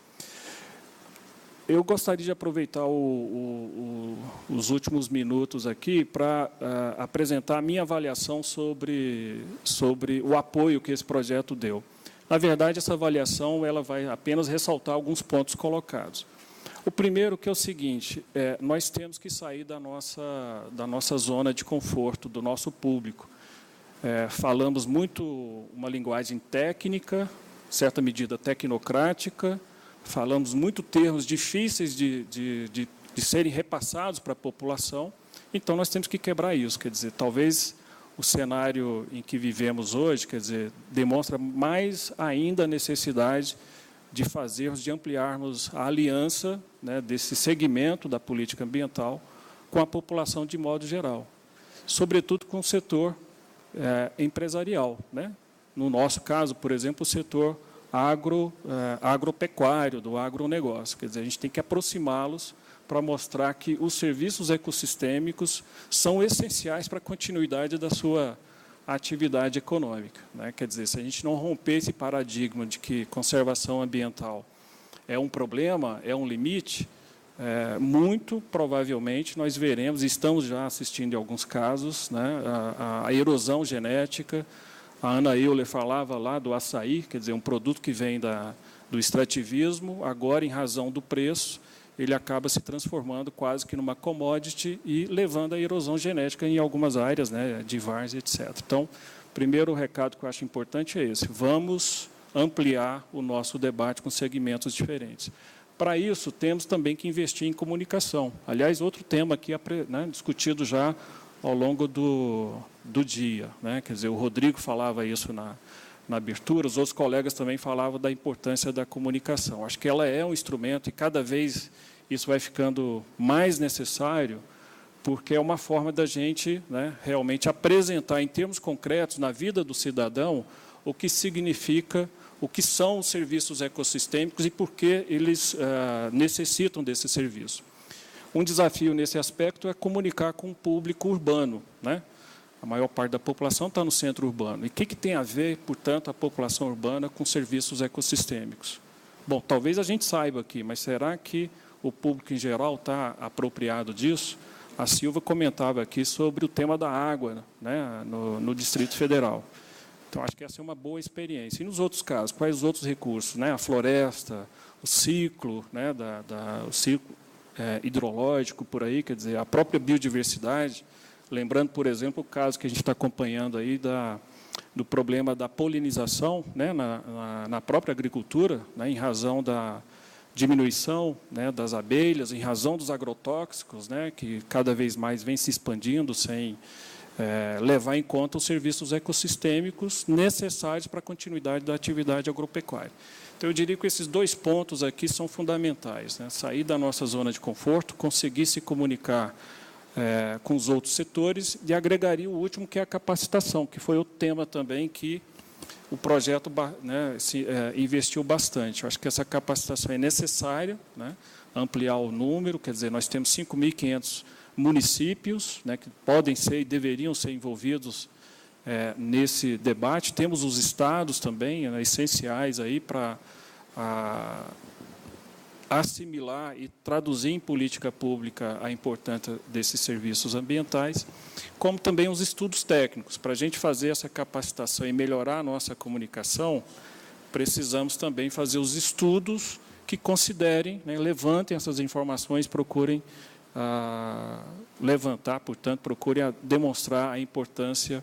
Eu gostaria de aproveitar os últimos minutos aqui para apresentar a minha avaliação sobre o apoio que esse projeto deu. Na verdade, essa avaliação ela vai apenas ressaltar alguns pontos colocados. O primeiro, que é o seguinte, nós temos que sair da nossa zona de conforto, do nosso público. Falamos muito uma linguagem técnica, certa medida tecnocrática, falamos muito termos difíceis de serem repassados para a população, então nós temos que quebrar isso. Quer dizer, talvez o cenário em que vivemos hoje, quer dizer, demonstra mais ainda a necessidade de ampliarmos a aliança, né, desse segmento da política ambiental com a população de modo geral, sobretudo com o setor empresarial, né? No nosso caso, por exemplo, o setor agropecuário, do agronegócio. Quer dizer, a gente tem que aproximá-los para mostrar que os serviços ecossistêmicos são essenciais para a continuidade da sua atividade econômica, né? Quer dizer, se a gente não romper esse paradigma de que conservação ambiental é um problema, é um limite, muito provavelmente nós veremos, e estamos já assistindo em alguns casos, né, a erosão genética. A Ana Euler falava lá do açaí, quer dizer, um produto que vem do extrativismo, agora, em razão do preço, ele acaba se transformando quase que numa commodity e levando à erosão genética em algumas áreas, né, de várzea, etc. Então, primeiro recado que eu acho importante é esse: vamos ampliar o nosso debate com segmentos diferentes. Para isso, temos também que investir em comunicação. Aliás, outro tema aqui, né, discutido já ao longo do dia, né? Quer dizer, o Rodrigo falava isso na abertura, os outros colegas também falavam da importância da comunicação. Acho que ela é um instrumento e cada vez isso vai ficando mais necessário, porque é uma forma da gente, né, realmente apresentar em termos concretos na vida do cidadão o que significa, o que são os serviços ecossistêmicos e por que eles necessitam desse serviço. Um desafio nesse aspecto é comunicar com o público urbano, né? A maior parte da população está no centro urbano. E o que tem a ver, portanto, a população urbana com serviços ecossistêmicos? Bom, talvez a gente saiba aqui, mas será que o público em geral está apropriado disso? A Silva comentava aqui sobre o tema da água, né, no Distrito Federal. Então, acho que essa é uma boa experiência. E nos outros casos, quais os outros recursos? Né? A floresta, o ciclo, né, o ciclo hidrológico por aí, quer dizer, a própria biodiversidade. Lembrando, por exemplo, o caso que a gente está acompanhando aí do problema da polinização, né, na própria agricultura, né, em razão da diminuição, né, das abelhas, em razão dos agrotóxicos, né, que cada vez mais vem se expandindo sem levar em conta os serviços ecossistêmicos necessários para a continuidade da atividade agropecuária. Então, eu diria que esses dois pontos aqui são fundamentais, né? Sair da nossa zona de conforto, conseguir se comunicar com os outros setores, e agregaria o último, que é a capacitação, que foi o tema também que o projeto, né, investiu bastante. Eu acho que essa capacitação é necessária, né, ampliar o número, quer dizer, nós temos 5.500 municípios, né, que podem ser e deveriam ser envolvidos nesse debate. Temos os estados também, né, essenciais aí para assimilar e traduzir em política pública a importância desses serviços ambientais, como também os estudos técnicos. Para a gente fazer essa capacitação e melhorar a nossa comunicação, precisamos também fazer os estudos que considerem, né, levantem essas informações, procurem levantar, portanto, procurem demonstrar a importância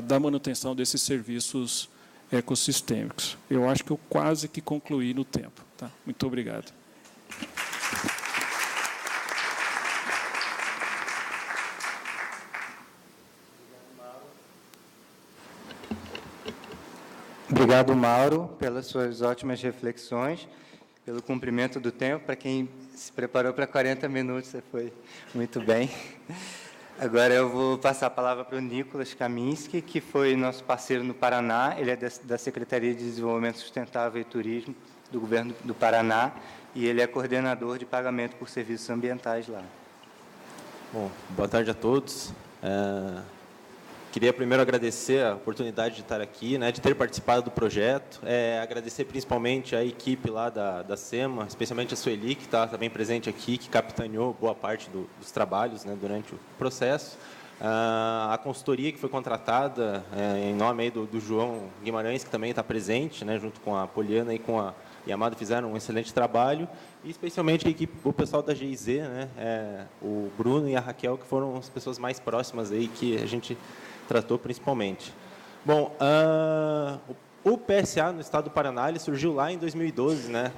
da manutenção desses serviços ecossistêmicos. Eu acho que eu quase que concluí no tempo. Tá? Muito obrigado. Obrigado, Mauro, pelas suas ótimas reflexões, pelo cumprimento do tempo. Para quem se preparou para 40 minutos, você foi muito bem. Agora eu vou passar a palavra para o Nicolas Kaminski, que foi nosso parceiro no Paraná. Ele é da Secretaria de Desenvolvimento Sustentável e Turismo do Governo do Paraná e ele é coordenador de pagamento por serviços ambientais lá. Bom, boa tarde a todos. Queria primeiro agradecer a oportunidade de estar aqui, né, de ter participado do projeto. Agradecer principalmente a equipe lá da SEMA, especialmente a Sueli, que está também presente aqui, que capitaneou boa parte dos trabalhos, né, durante o processo. A consultoria que foi contratada em nome aí do João Guimarães, que também está presente, né, junto com a Poliana e com a Yamada, fizeram um excelente trabalho, e especialmente a equipe, o pessoal da GIZ, né, o Bruno e a Raquel, que foram as pessoas mais próximas aí que a gente tratou principalmente. Bom, o PSA no estado do Paraná ele surgiu lá em 2012, né,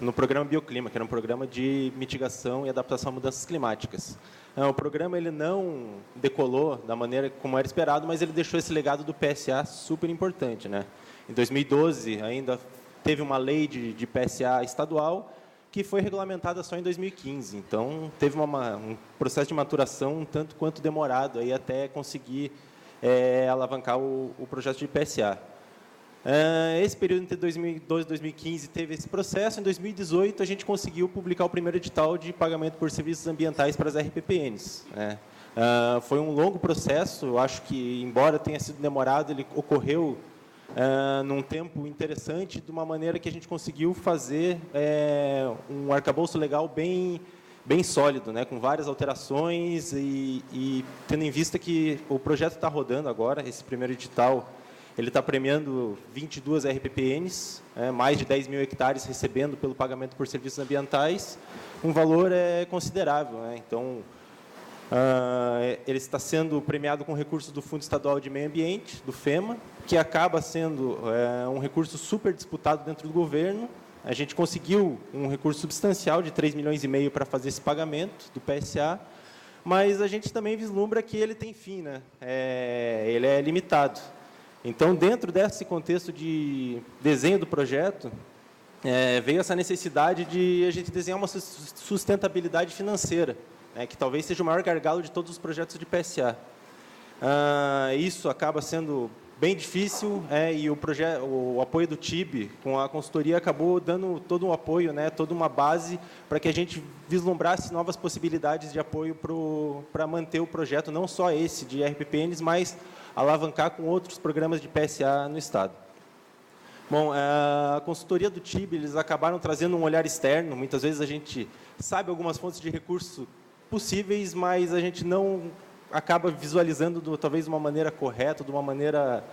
no programa Bioclima, que era um programa de mitigação e adaptação a mudanças climáticas. O programa ele não decolou da maneira como era esperado, mas ele deixou esse legado do PSA super importante, né? Em 2012 ainda teve uma lei de PSA estadual que foi regulamentada só em 2015. Então, teve um processo de maturação um tanto quanto demorado aí até conseguir alavancar o projeto de PSA. Esse período entre 2012 e 2015 teve esse processo. Em 2018, a gente conseguiu publicar o primeiro edital de pagamento por serviços ambientais para as RPPNs. Né? Foi um longo processo. Eu acho que, embora tenha sido demorado, ele ocorreu num tempo interessante, de uma maneira que a gente conseguiu fazer um arcabouço legal bem sólido, né, com várias alterações e tendo em vista que o projeto está rodando agora, esse primeiro edital, ele está premiando 22 RPPNs, mais de 10 mil hectares recebendo pelo pagamento por serviços ambientais, um valor considerável. Né? Então, ele está sendo premiado com recursos do Fundo Estadual de Meio Ambiente, do FEMA, que acaba sendo um recurso super disputado dentro do governo. A gente conseguiu um recurso substancial de 3,5 milhões para fazer esse pagamento do PSA, mas a gente também vislumbra que ele tem fim, né? Ele é limitado. Então, dentro desse contexto de desenho do projeto, veio essa necessidade de a gente desenhar uma sustentabilidade financeira, que talvez seja o maior gargalo de todos os projetos de PSA. Isso acaba sendo bem difícil, e o apoio do TIB com a consultoria acabou dando todo um apoio, né, toda uma base para que a gente vislumbrasse novas possibilidades de apoio para manter o projeto, não só esse de RPPNs, mas alavancar com outros programas de PSA no Estado. Bom, a consultoria do TIB, eles acabaram trazendo um olhar externo. Muitas vezes a gente sabe algumas fontes de recurso possíveis, mas a gente não acaba visualizando talvez de uma maneira correta, de uma maneira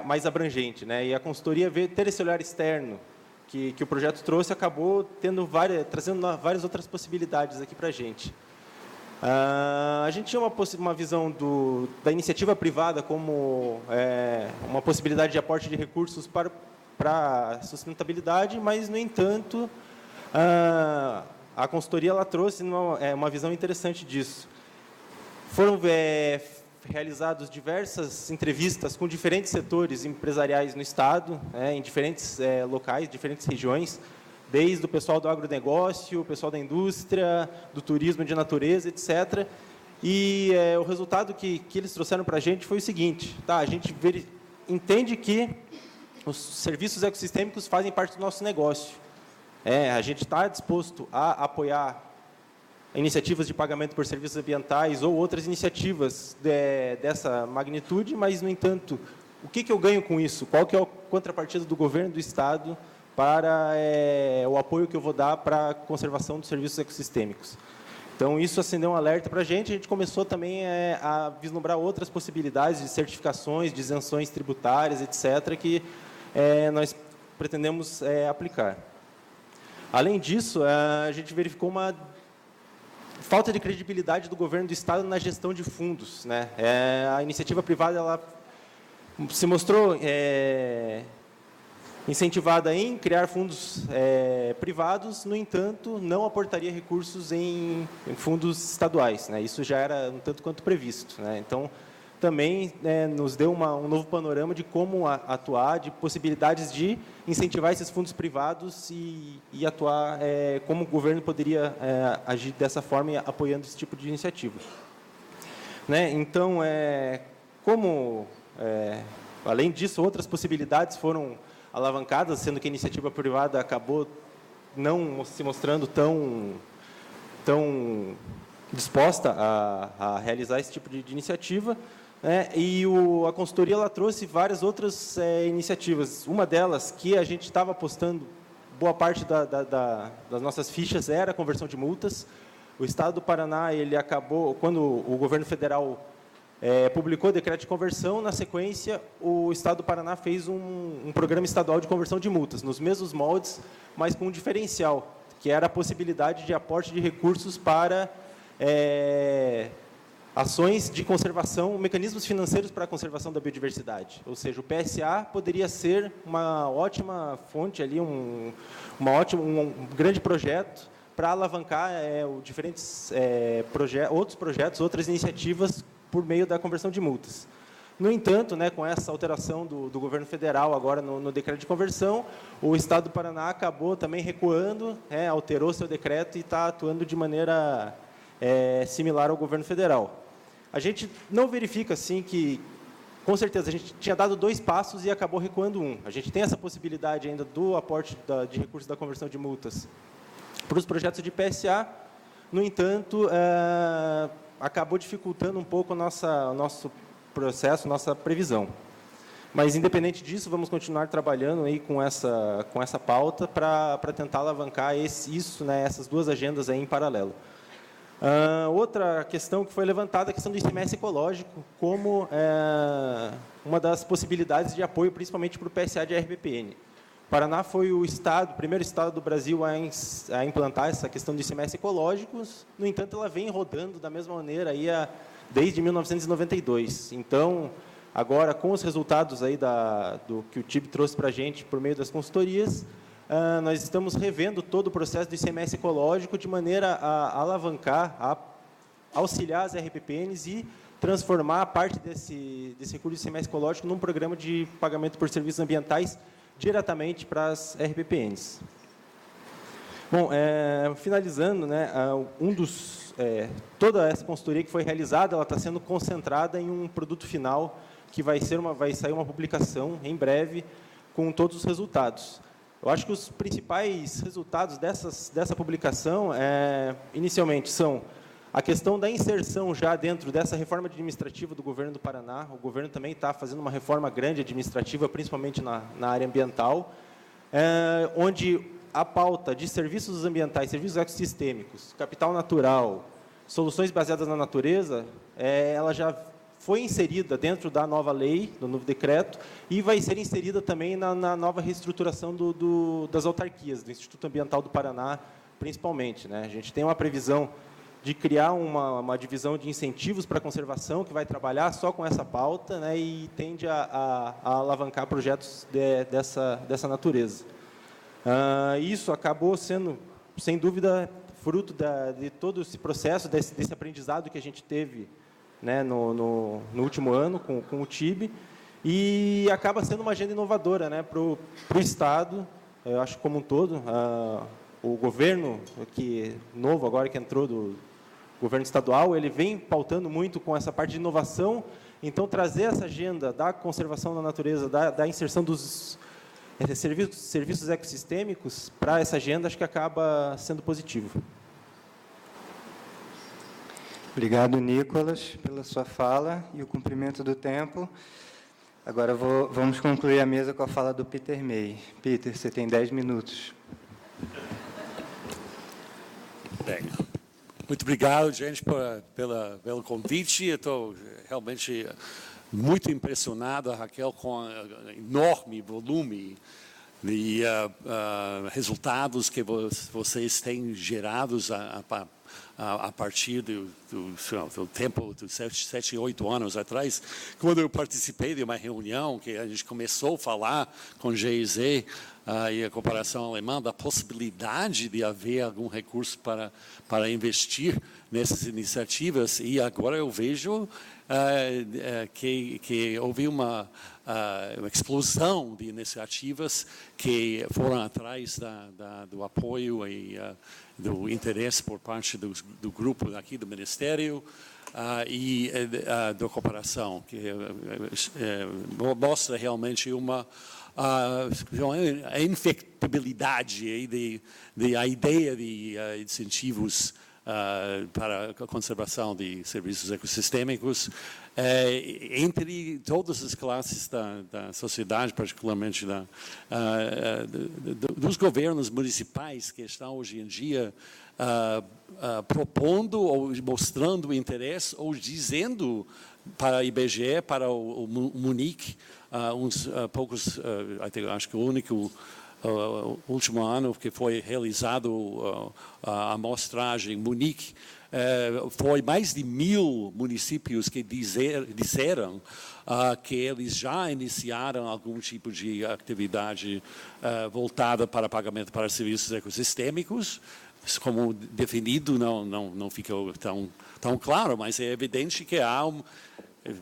mais abrangente, né? E a consultoria ter esse olhar externo que o projeto trouxe acabou trazendo várias outras possibilidades aqui para a gente. A gente tinha uma visão da iniciativa privada como uma possibilidade de aporte de recursos para a sustentabilidade, mas, no entanto, a consultoria ela trouxe uma visão interessante disso. Foram realizadas diversas entrevistas com diferentes setores empresariais no Estado, em diferentes locais, diferentes regiões, desde o pessoal do agronegócio, o pessoal da indústria, do turismo de natureza, etc. E o resultado que eles trouxeram para a gente foi o seguinte: a gente entende que os serviços ecossistêmicos fazem parte do nosso negócio. A gente está disposto a apoiar iniciativas de pagamento por serviços ambientais ou outras iniciativas dessa magnitude, mas, no entanto, o que eu ganho com isso? Qual que é a contrapartida do governo do Estado para o apoio que eu vou dar para a conservação dos serviços ecossistêmicos? Então, isso acendeu um alerta para a gente começou também a vislumbrar outras possibilidades de certificações, de isenções tributárias, etc., que nós pretendemos aplicar. Além disso, a gente verificou uma falta de credibilidade do governo do Estado na gestão de fundos, né? A iniciativa privada ela se mostrou incentivada em criar fundos privados, no entanto, não aportaria recursos em fundos estaduais, né? Isso já era um tanto quanto previsto, né? Então, também nos deu um novo panorama de como atuar, de possibilidades de incentivar esses fundos privados e atuar, como o governo poderia agir dessa forma, apoiando esse tipo de iniciativa. Né? Então, além disso, outras possibilidades foram alavancadas, sendo que a iniciativa privada acabou não se mostrando tão disposta a realizar esse tipo de iniciativa. E a consultoria ela trouxe várias outras iniciativas. Uma delas, que a gente estava apostando, boa parte das nossas fichas era a conversão de multas. O Estado do Paraná, ele acabou, quando o governo federal publicou o decreto de conversão, na sequência, o Estado do Paraná fez um programa estadual de conversão de multas, nos mesmos moldes, mas com um diferencial, que era a possibilidade de aporte de recursos para ações de conservação, mecanismos financeiros para a conservação da biodiversidade. Ou seja, o PSA poderia ser uma ótima fonte, ali, um grande projeto para alavancar diferentes outros projetos, outras iniciativas por meio da conversão de multas. No entanto, com essa alteração do governo federal agora no decreto de conversão, o Estado do Paraná acabou também recuando, alterou seu decreto e está atuando de maneira similar ao governo federal. A gente não verifica assim que, com certeza, a gente tinha dado 2 passos e acabou recuando 1. A gente tem essa possibilidade ainda do aporte de recursos da conversão de multas para os projetos de PSA. No entanto, acabou dificultando um pouco o nosso processo, nossa previsão. Mas, independente disso, vamos continuar trabalhando aí com essa pauta para tentar alavancar essas 2 agendas aí em paralelo. Outra questão que foi levantada, a questão do ICMS ecológico, como uma das possibilidades de apoio, principalmente para o PSA de RBPN. O Paraná foi o primeiro estado do Brasil a implantar essa questão do ICMS ecológico, no entanto, ela vem rodando da mesma maneira aí desde 1992. Então, agora, com os resultados aí do que o TIB trouxe para a gente por meio das consultorias, nós estamos revendo todo o processo do ICMS ecológico de maneira a alavancar, a auxiliar as RPPNs e transformar a parte desse recurso de ICMS ecológico num programa de pagamento por serviços ambientais diretamente para as RPPNs. Bom, finalizando, toda essa consultoria que foi realizada, ela está sendo concentrada em um produto final que vai sair uma publicação em breve com todos os resultados. Eu acho que os principais resultados dessa publicação, inicialmente, são a questão da inserção já dentro dessa reforma administrativa do governo do Paraná. O governo também está fazendo uma reforma grande administrativa, principalmente na área ambiental, onde a pauta de serviços ambientais, serviços ecossistêmicos, capital natural, soluções baseadas na natureza, ela já foi inserida dentro da nova lei, do novo decreto, e vai ser inserida também na nova reestruturação das autarquias, do Instituto Ambiental do Paraná, principalmente. A gente tem uma previsão de criar uma divisão de incentivos para a conservação, que vai trabalhar só com essa pauta, e tende a alavancar projetos dessa natureza. Isso acabou sendo, sem dúvida, fruto de todo esse processo, desse aprendizado que a gente teve no último ano com o TIB, e acaba sendo uma agenda inovadora para o Estado, eu acho, como um todo. O governo novo agora que entrou do governo estadual, ele vem pautando muito com essa parte de inovação, então trazer essa agenda da conservação da natureza, da inserção dos serviços ecossistêmicos para essa agenda, acho que acaba sendo positivo. Obrigado, Nicolas, pela sua fala e o cumprimento do tempo. Agora vamos concluir a mesa com a fala do Peter May. Peter, você tem 10 minutos. Bem, muito obrigado, gente, pelo convite. Eu estou realmente muito impressionado, Raquel, com o enorme volume de resultados que vocês têm gerados a partir do tempo dos 7, 8 anos atrás, quando eu participei de uma reunião que a gente começou a falar com o GIZ e a cooperação alemã da possibilidade de haver algum recurso para investir nessas iniciativas, e agora eu vejo que houve uma explosão de iniciativas que foram atrás do apoio e do interesse por parte do grupo aqui do Ministério e da cooperação, que mostra realmente a infectabilidade da ideia de incentivos para a conservação de serviços ecossistêmicos entre todas as classes da sociedade, particularmente dos governos municipais que estão hoje em dia propondo ou mostrando interesse ou dizendo para a IBGE, para o Munique, uns poucos, acho que o único último ano que foi realizado a amostragem Munique, foi mais de 1000 municípios que disseram que eles já iniciaram algum tipo de atividade voltada para pagamento para serviços ecossistêmicos. Como definido não ficou tão claro, mas é evidente que há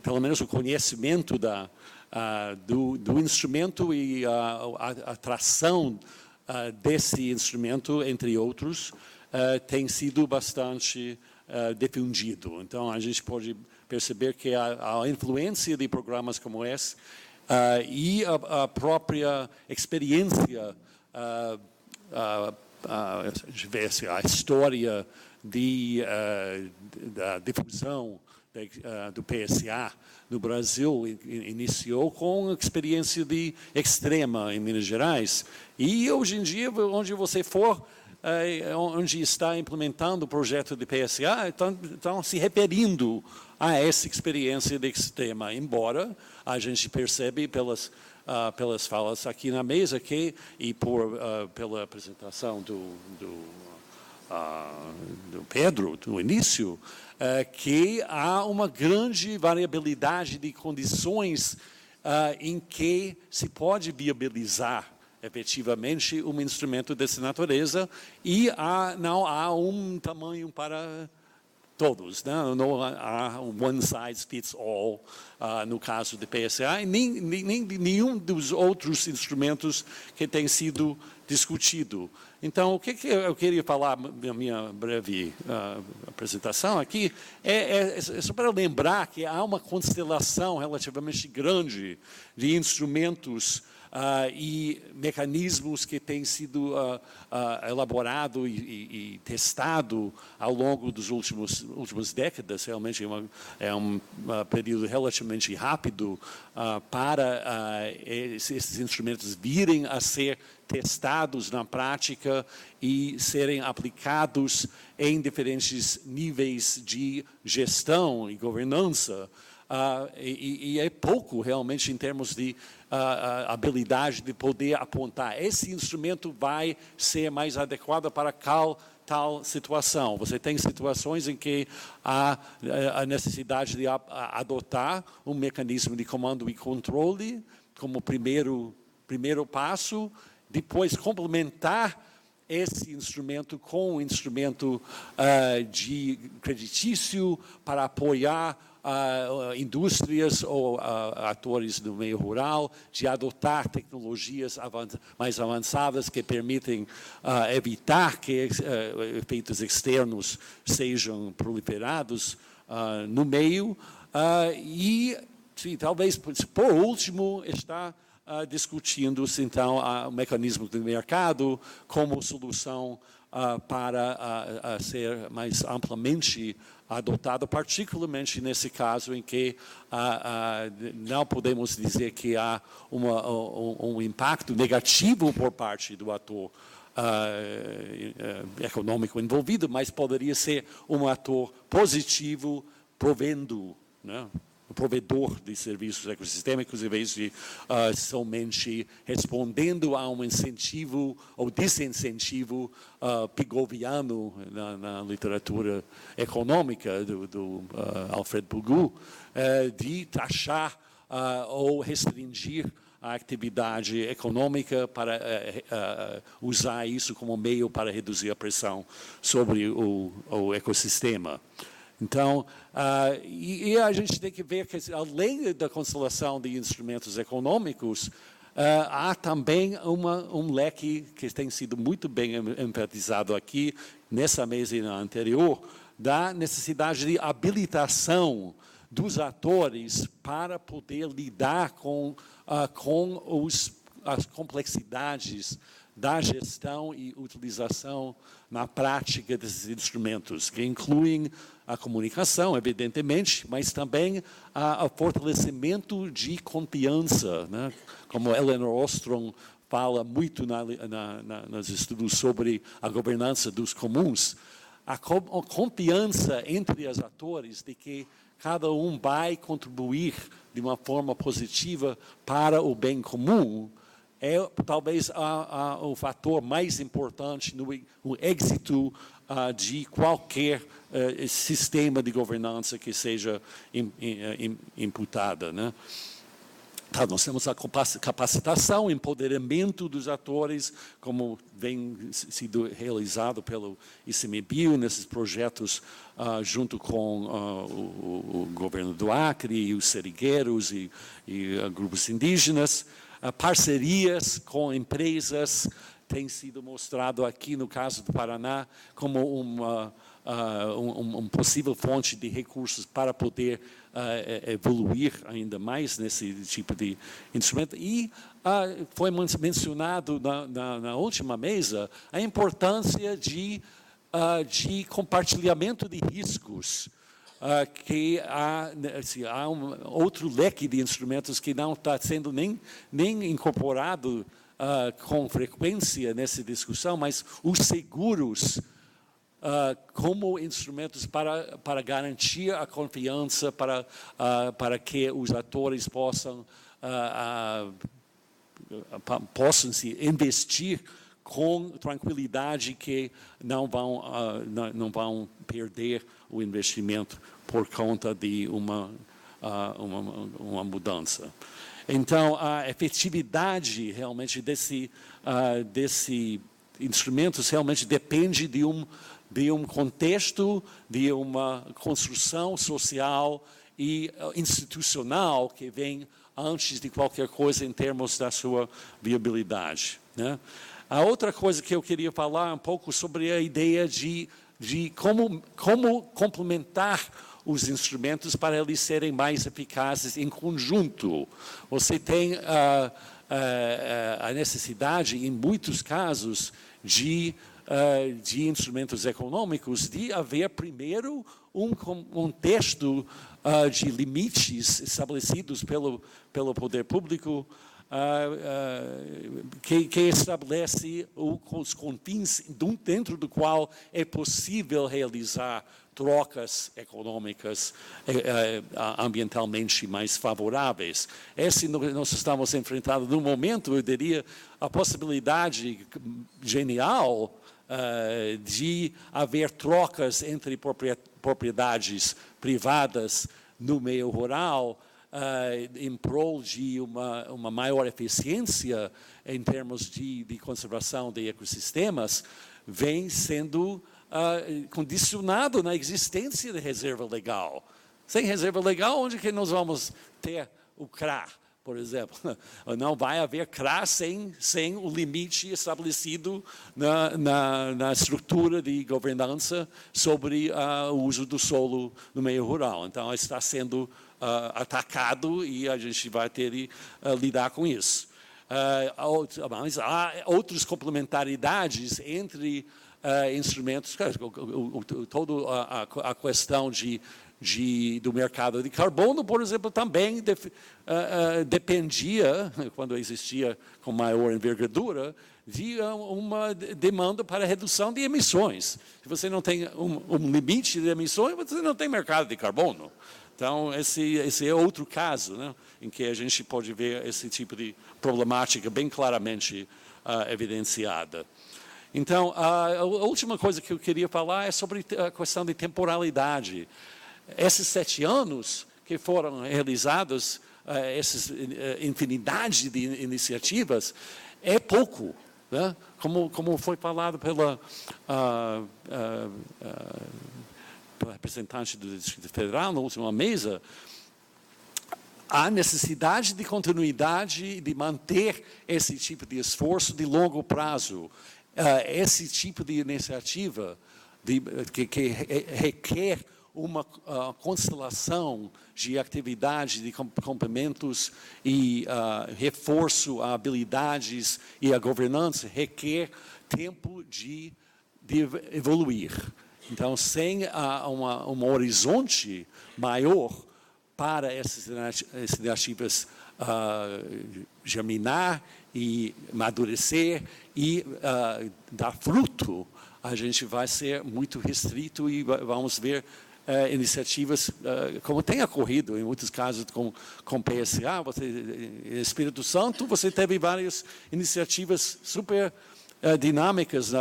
pelo menos o conhecimento do instrumento e a atração desse instrumento, entre outros, tem sido bastante difundido. Então, a gente pode perceber que a influência de programas como esse e a própria experiência, a história da difusão do PSA no Brasil iniciou com uma experiência extrema em Minas Gerais, e hoje em dia, onde você for, onde está implementando o projeto de PSA, estão se referindo a essa experiência de extrema, embora a gente percebe pelas falas aqui na mesa e pela apresentação do Pedro, no início, que há uma grande variabilidade de condições em que se pode viabilizar efetivamente um instrumento dessa natureza, e não há um tamanho para todos, né? Não há one size fits all no caso de PSA, e nem nenhum dos outros instrumentos que tem sido discutido. Então, o que eu queria falar na minha breve apresentação aqui é só para lembrar que há uma constelação relativamente grande de instrumentos e mecanismos que têm sido elaborado e testado ao longo dos últimas décadas. Realmente é um período relativamente rápido para esses instrumentos virem a ser testados na prática e serem aplicados em diferentes níveis de gestão e governança. E é pouco, realmente, em termos de habilidade de poder apontar. Esse instrumento vai ser mais adequado para tal situação. Você tem situações em que há a necessidade de adotar um mecanismo de comando e controle como primeiro passo, depois complementar esse instrumento com um instrumento de creditício para apoiar indústrias ou atores do meio rural, de adotar tecnologias mais avançadas que permitem evitar que efeitos externos sejam proliferados no meio, e, sim, talvez, por último, está discutindo-se, então, o mecanismo do mercado como solução para ser mais amplamente adotado, particularmente nesse caso em que não podemos dizer que há um impacto negativo por parte do ator econômico envolvido, mas poderia ser um ator positivo provendo, né, o provedor de serviços ecossistêmicos, em vez de somente respondendo a um incentivo ou desincentivo pigoviano na literatura econômica do Alfred Bourdieu, de taxar ou restringir a atividade econômica para usar isso como meio para reduzir a pressão sobre o ecossistema. Então, e a gente tem que ver que, além da constelação de instrumentos econômicos, há também um leque que tem sido muito bem enfatizado aqui, nessa mesa e na anterior, da necessidade de habilitação dos atores para poder lidar com as complexidades da gestão e utilização na prática desses instrumentos, que incluem a comunicação, evidentemente, mas também o fortalecimento de confiança, né? Como Elinor Ostrom fala muito nos estudos sobre a governança dos comuns, a confiança entre os atores de que cada um vai contribuir de uma forma positiva para o bem comum é talvez o fator mais importante no êxito de qualquer sistema de governança que seja imputada, né? Então, nós temos a capacitação, empoderamento dos atores, como vem sido realizado pelo ICMBio nesses projetos junto com o governo do Acre e os serigueiros e grupos indígenas. Parcerias com empresas tem sido mostrado aqui no caso do Paraná como uma possível fonte de recursos para poder evoluir ainda mais nesse tipo de instrumento. E foi mencionado na última mesa a importância de compartilhamento de riscos, que há outro leque de instrumentos que não está sendo nem incorporado com frequência nessa discussão, mas os seguros como instrumentos para garantir a confiança, para que os atores possam se investir com tranquilidade, que não vão perder o investimento por conta de uma mudança. Então, a efetividade realmente desse instrumentos realmente depende de um contexto, de uma construção social e institucional que vem antes de qualquer coisa em termos da sua viabilidade, né? A outra coisa que eu queria falar um pouco sobre a ideia de como complementar os instrumentos para eles serem mais eficazes em conjunto. Você tem a necessidade, em muitos casos, de instrumentos econômicos, de haver primeiro um contexto de limites estabelecidos pelo poder público, que estabelece os confins dentro do qual é possível realizar trocas econômicas ambientalmente mais favoráveis. Esse nós estamos enfrentando no momento, eu diria, a possibilidade genial de haver trocas entre propriedades privadas no meio rural, em prol de uma maior eficiência em termos de conservação de ecossistemas, vem sendo condicionado na existência de reserva legal. Sem reserva legal, onde que nós vamos ter o CRA, por exemplo? Não vai haver CRA sem o limite estabelecido na estrutura de governança sobre o uso do solo no meio rural. Então, está sendo atacado e a gente vai ter de lidar com isso. Mas há outras complementaridades entre instrumentos, toda a questão do mercado de carbono, por exemplo, também dependia, quando existia com maior envergadura, de uma demanda para redução de emissões. Se você não tem um limite de emissões, você não tem mercado de carbono. Então, esse é outro caso, né, em que a gente pode ver esse tipo de problemática bem claramente evidenciada. Então, a última coisa que eu queria falar é sobre a questão de temporalidade. Esses 7 anos que foram realizados, essas infinidade de iniciativas, é pouco, né? Como foi falado pela representante do Distrito Federal na última mesa, há necessidade de continuidade, de manter esse tipo de esforço de longo prazo. Esse tipo de iniciativa que requer uma constelação de atividades, de complementos e reforço a habilidades e a governança, requer tempo de evoluir. Então, sem um horizonte maior para essas iniciativas germinar e amadurecer e dar fruto, a gente vai ser muito restrito e vamos ver iniciativas, como tem ocorrido em muitos casos com PSA, em Espírito Santo, você teve várias iniciativas super dinâmicas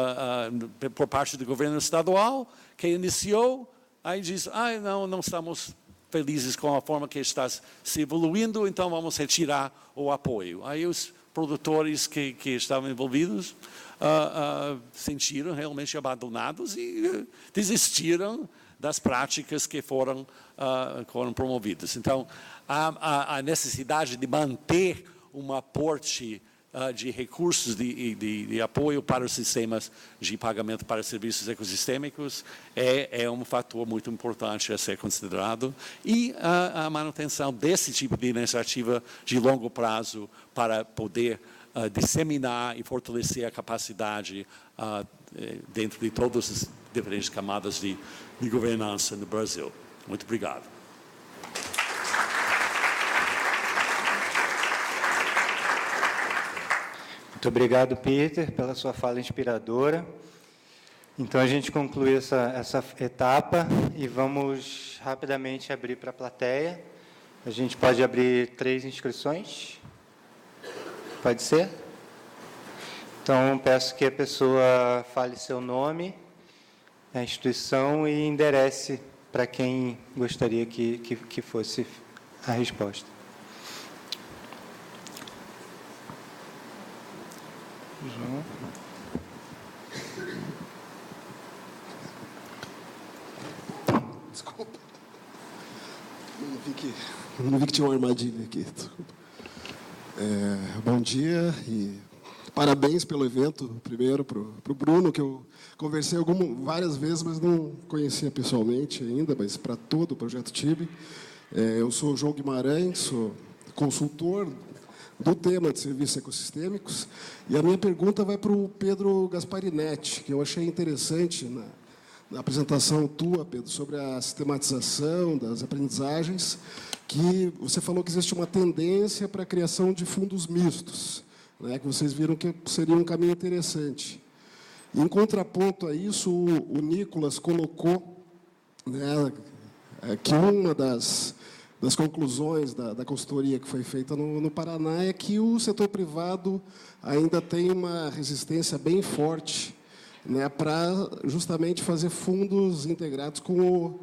por parte do governo estadual, que iniciou, aí diz, não estamos felizes com a forma que está se evoluindo, então vamos retirar o apoio. Aí os produtores que estavam envolvidos sentiram realmente abandonados e desistiram das práticas que foram promovidas. Então, há a necessidade de manter um aporte de recursos de apoio para os sistemas de pagamento para serviços ecossistêmicos é um fator muito importante a ser considerado, e a manutenção desse tipo de iniciativa de longo prazo para poder disseminar e fortalecer a capacidade dentro de todas as diferentes camadas de governança no Brasil. Muito obrigado. Muito obrigado, Peter, pela sua fala inspiradora. Então, a gente conclui essa etapa e vamos rapidamente abrir para a plateia. A gente pode abrir 3 inscrições? Pode ser? Então, peço que a pessoa fale seu nome, a instituição e enderece para quem gostaria que fosse a resposta. João. Desculpa. Não vi que tinha uma armadilha aqui. Desculpa. Bom dia e parabéns pelo evento, primeiro, para o Bruno, que eu conversei várias vezes, mas não conhecia pessoalmente ainda, mas para todo o Projeto TIB. Eu sou o João Guimarães, sou consultor do tema de serviços ecossistêmicos, e a minha pergunta vai para o Pedro Gasparinetti, que eu achei interessante na apresentação tua, Pedro, sobre a sistematização das aprendizagens, que você falou que existe uma tendência para a criação de fundos mistos, né, que vocês viram que seria um caminho interessante. Em contraponto a isso, o Nicolas colocou, né, que uma das conclusões da consultoria que foi feita no Paraná é que o setor privado ainda tem uma resistência bem forte, né, para justamente fazer fundos integrados com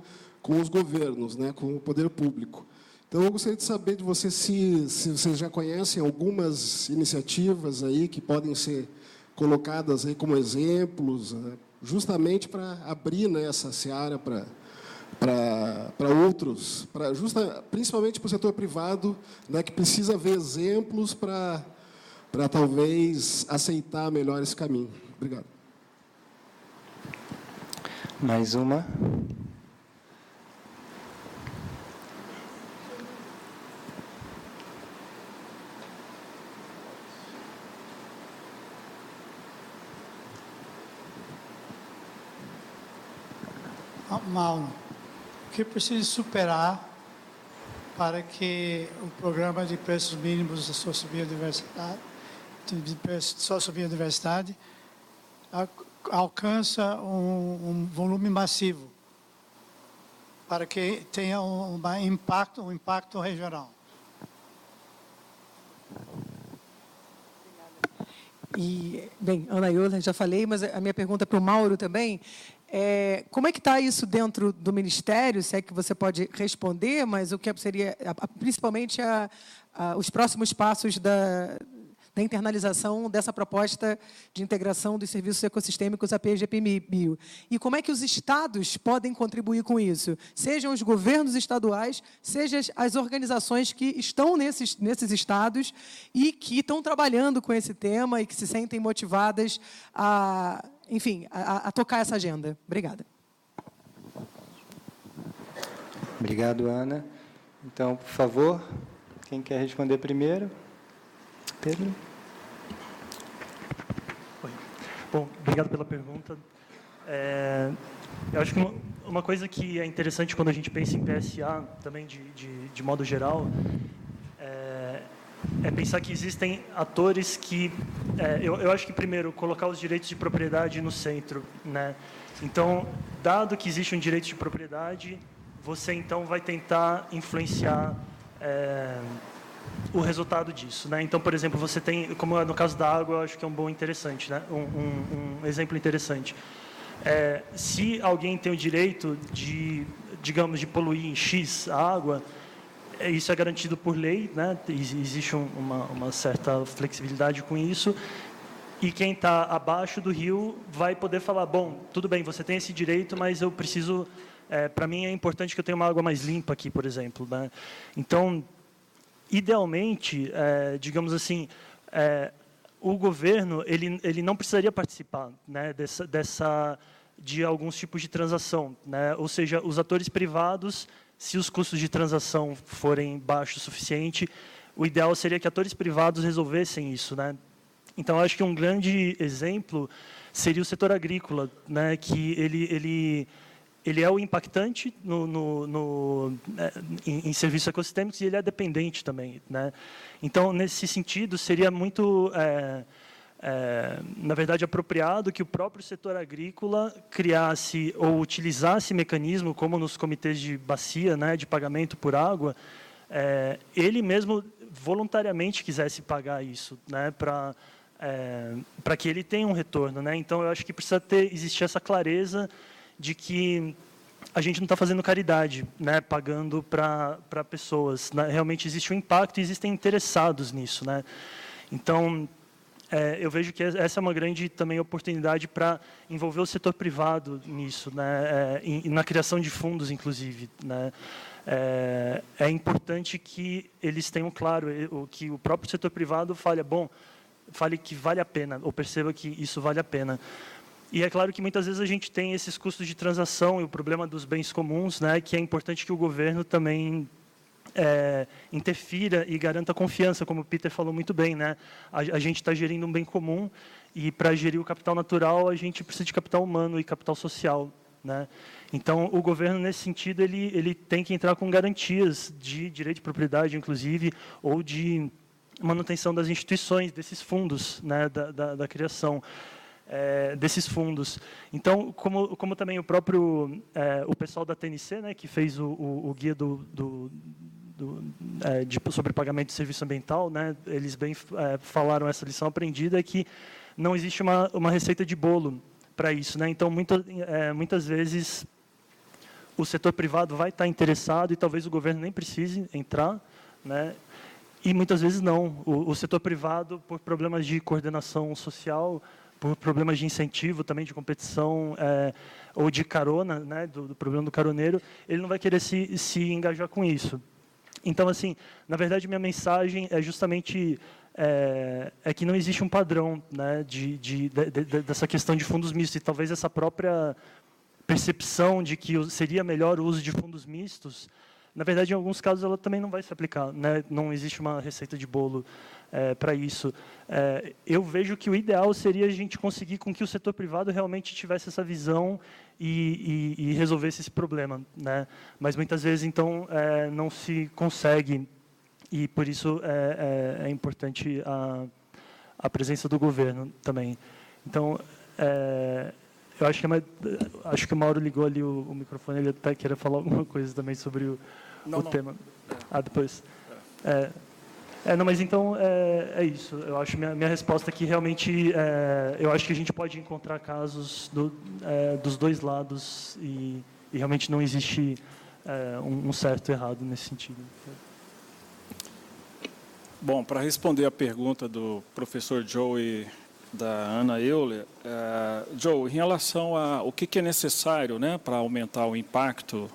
os governos, né, com o poder público. Então, eu gostaria de saber de você se vocês já conhecem algumas iniciativas aí que podem ser colocadas aí como exemplos, justamente para abrir, né, essa seara para outros, principalmente para o setor privado, né, que precisa ver exemplos para talvez aceitar melhor esse caminho. Obrigado. Mais uma. Mauro, o que precisa superar para que o programa de preços mínimos da sociobiodiversidade alcança um volume massivo, para que tenha um impacto regional? Bem, Ana, eu já falei, mas a minha pergunta para o Mauro também como é que está isso dentro do Ministério? Se é que você pode responder, mas o que seria, principalmente, os próximos passos da internalização dessa proposta de integração dos serviços ecossistêmicos à PGP-Bio. E como é que os estados podem contribuir com isso? Sejam os governos estaduais, sejam as organizações que estão nesses estados e que estão trabalhando com esse tema e que se sentem motivadas a tocar essa agenda. Obrigada. Obrigado, Ana. Então, por favor, quem quer responder primeiro? Pedro? Oi. Bom, obrigado pela pergunta. Eu acho que uma coisa que é interessante quando a gente pensa em PSA, também de modo geral, é pensar que existem atores que... eu acho que, primeiro, colocar os direitos de propriedade no centro, né? Então, dado que existe um direito de propriedade, você, então, vai tentar influenciar o resultado disso, né? Então, por exemplo, você tem, como no caso da água, eu acho que é um interessante, né? Um exemplo interessante. Se alguém tem o direito de, digamos, de poluir em X a água, isso é garantido por lei, né? Existe uma certa flexibilidade com isso, e quem está abaixo do rio vai poder falar, bom, tudo bem, você tem esse direito, mas eu preciso, para mim é importante que eu tenha uma água mais limpa aqui, por exemplo, né? Então, idealmente, digamos assim, o governo ele não precisaria participar, né, de alguns tipos de transação, né? Ou seja, os atores privados, se os custos de transação forem baixos o suficiente, o ideal seria que atores privados resolvessem isso, né? Então, acho que um grande exemplo seria o setor agrícola, né? Que ele é o impactante em serviços ecossistêmicos e ele é dependente também, né? Então, nesse sentido, seria muito, na verdade, apropriado que o próprio setor agrícola criasse ou utilizasse mecanismo, como nos comitês de bacia, né, de pagamento por água, ele mesmo voluntariamente quisesse pagar isso, né, para que ele tenha um retorno, né? Então, eu acho que precisa existir essa clareza de que a gente não está fazendo caridade, né, pagando para pessoas, né? Realmente existe um impacto e existem interessados nisso, né? Então, eu vejo que essa é uma grande também oportunidade para envolver o setor privado nisso, né? Na criação de fundos, inclusive, né? É importante que eles tenham claro, que o próprio setor privado fale que vale a pena, ou perceba que isso vale a pena. E é claro que muitas vezes a gente tem esses custos de transação e o problema dos bens comuns, né, que é importante que o governo também interfira e garanta confiança, como o Peter falou muito bem, né? A gente está gerindo um bem comum e para gerir o capital natural a gente precisa de capital humano e capital social, né? Então o governo nesse sentido ele tem que entrar com garantias de direito de propriedade, inclusive, ou de manutenção das instituições, desses fundos, né, da criação. Desses fundos. Então, como também o próprio o pessoal da TNC, né, que fez o guia sobre pagamento de serviço ambiental, né, eles bem falaram essa lição aprendida, que não existe uma receita de bolo para isso, né? Então, muitas vezes o setor privado vai estar interessado e talvez o governo nem precise entrar, né? E muitas vezes não. O setor privado, por problemas de coordenação social, por problemas de incentivo, também de competição, ou de carona, né, do problema do caroneiro, ele não vai querer se engajar com isso. Então, assim, na verdade, minha mensagem é justamente que não existe um padrão, né, dessa questão de fundos mistos, e talvez essa própria percepção de que seria melhor o uso de fundos mistos, na verdade, em alguns casos, ela também não vai se aplicar, né? Não existe uma receita de bolo para isso. Eu vejo que o ideal seria a gente conseguir com que o setor privado realmente tivesse essa visão e resolvesse esse problema, né? Mas muitas vezes, então, não se consegue, e por isso é importante a presença do governo também. Então, eu acho que o Mauro ligou ali o microfone, ele até queria falar alguma coisa também sobre o tema. Depois. Não, mas então é isso. Eu acho minha resposta aqui realmente, eu acho que a gente pode encontrar casos dos dois lados e realmente não existe um certo e errado nesse sentido. Bom, para responder a pergunta do professor Joe e da Ana Euler, Joe, em relação a o que é necessário, né, para aumentar o impacto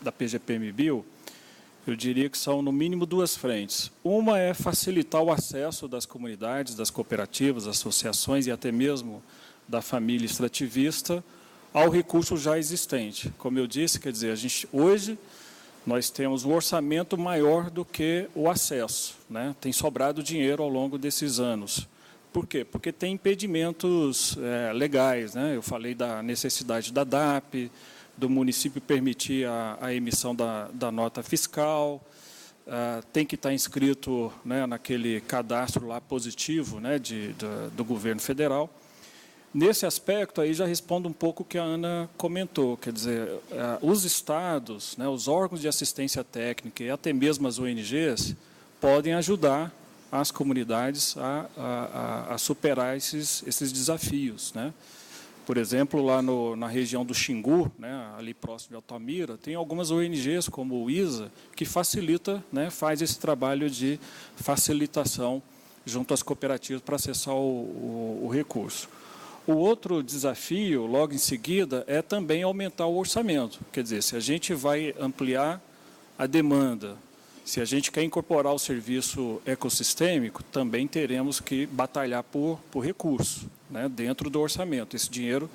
da PGPM-BIL, eu diria que são, no mínimo, duas frentes. Uma é facilitar o acesso das comunidades, das cooperativas, associações e até mesmo da família extrativista ao recurso já existente. Como eu disse, quer dizer, hoje nós temos um orçamento maior do que o acesso, né? Tem sobrado dinheiro ao longo desses anos. Por quê? Porque tem impedimentos legais, né? Eu falei da necessidade da DAP, do município permitir a emissão da nota fiscal, tem que estar inscrito, né, naquele cadastro lá positivo, né, do governo federal. Nesse aspecto, aí já respondo um pouco o que a Ana comentou, quer dizer, os estados, né, os órgãos de assistência técnica e até mesmo as ONGs podem ajudar as comunidades a superar esses desafios, né? Por exemplo, lá na região do Xingu, né, ali próximo de Altamira, tem algumas ONGs, como o ISA, que facilita, né, faz esse trabalho de facilitação junto às cooperativas para acessar o recurso. O outro desafio, logo em seguida, é também aumentar o orçamento. Quer dizer, se a gente vai ampliar a demanda, se a gente quer incorporar o serviço ecossistêmico, também teremos que batalhar por recurso, né, dentro do orçamento. Esse dinheiro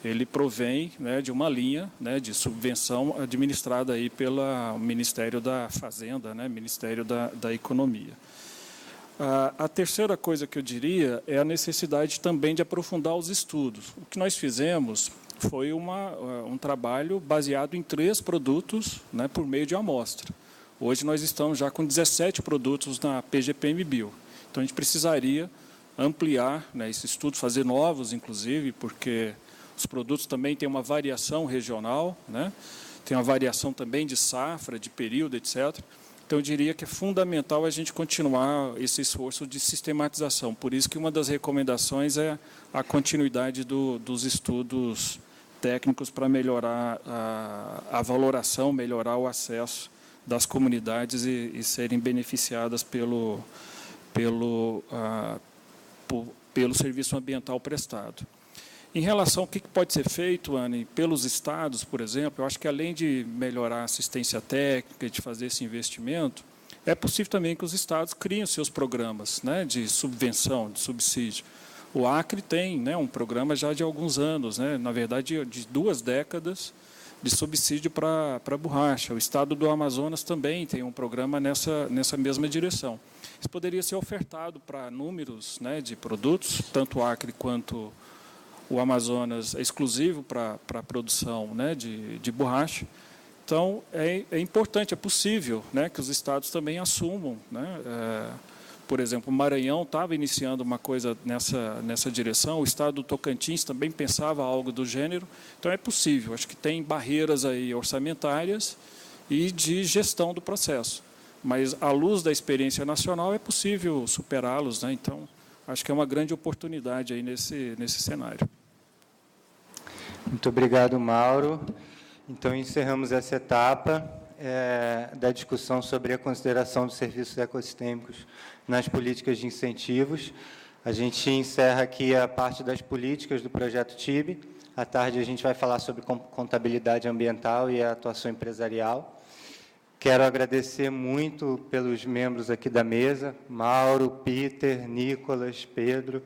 ele provém, né, de uma linha, né, de subvenção administrada aí pelo Ministério da Fazenda, né, Ministério da Economia. A terceira coisa que eu diria é a necessidade também de aprofundar os estudos. O que nós fizemos foi um trabalho baseado em 3 produtos, né, por meio de amostra. Hoje nós estamos já com 17 produtos na PGPM-BIL. Então, a gente precisaria ampliar, né, esse estudo, fazer novos, inclusive, porque os produtos também têm uma variação regional, né, tem uma variação também de safra, de período, etc. Então, eu diria que é fundamental a gente continuar esse esforço de sistematização. Por isso que uma das recomendações é a continuidade dos estudos técnicos para melhorar a valoração, melhorar o acesso das comunidades e serem beneficiadas pelo serviço ambiental prestado. Em relação ao que pode ser feito, Anne, pelos estados, por exemplo, eu acho que além de melhorar a assistência técnica, de fazer esse investimento, é possível também que os estados criem os seus programas, né, de subvenção, de subsídio. O Acre tem, né, um programa já de alguns anos, né, na verdade de 2 décadas, de subsídio para borracha. O estado do Amazonas também tem um programa nessa mesma direção. Isso poderia ser ofertado para números, né, de produtos, tanto o Acre quanto o Amazonas é exclusivo para a produção, né, de borracha. Então, é importante, é possível, né, que os estados também assumam, né, por exemplo, o Maranhão estava iniciando uma coisa nessa direção, o estado do Tocantins também pensava algo do gênero, então é possível, acho que tem barreiras aí orçamentárias e de gestão do processo, mas à luz da experiência nacional é possível superá-los, né, então acho que é uma grande oportunidade aí nesse cenário. Muito obrigado, Mauro. Então, encerramos essa etapa da discussão sobre a consideração dos serviços ecossistêmicos nas políticas de incentivos. A gente encerra aqui a parte das políticas do projeto TIB. À tarde, a gente vai falar sobre contabilidade ambiental e a atuação empresarial. Quero agradecer muito pelos membros aqui da mesa, Mauro, Peter, Nicolas, Pedro,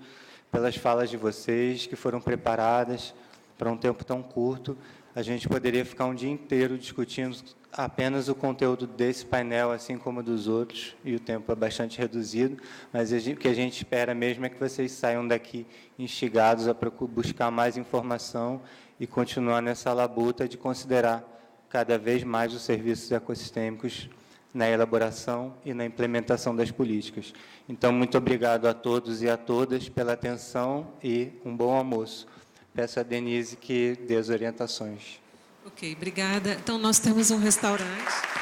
pelas falas de vocês, que foram preparadas, para um tempo tão curto. A gente poderia ficar um dia inteiro discutindo apenas o conteúdo desse painel, assim como dos outros, e o tempo é bastante reduzido, mas o que a gente espera mesmo é que vocês saiam daqui instigados a buscar mais informação e continuar nessa labuta de considerar cada vez mais os serviços ecossistêmicos na elaboração e na implementação das políticas. Então, muito obrigado a todos e a todas pela atenção e um bom almoço. Peço a Denise que dê as orientações. Ok, obrigada. Então, nós temos um restaurante.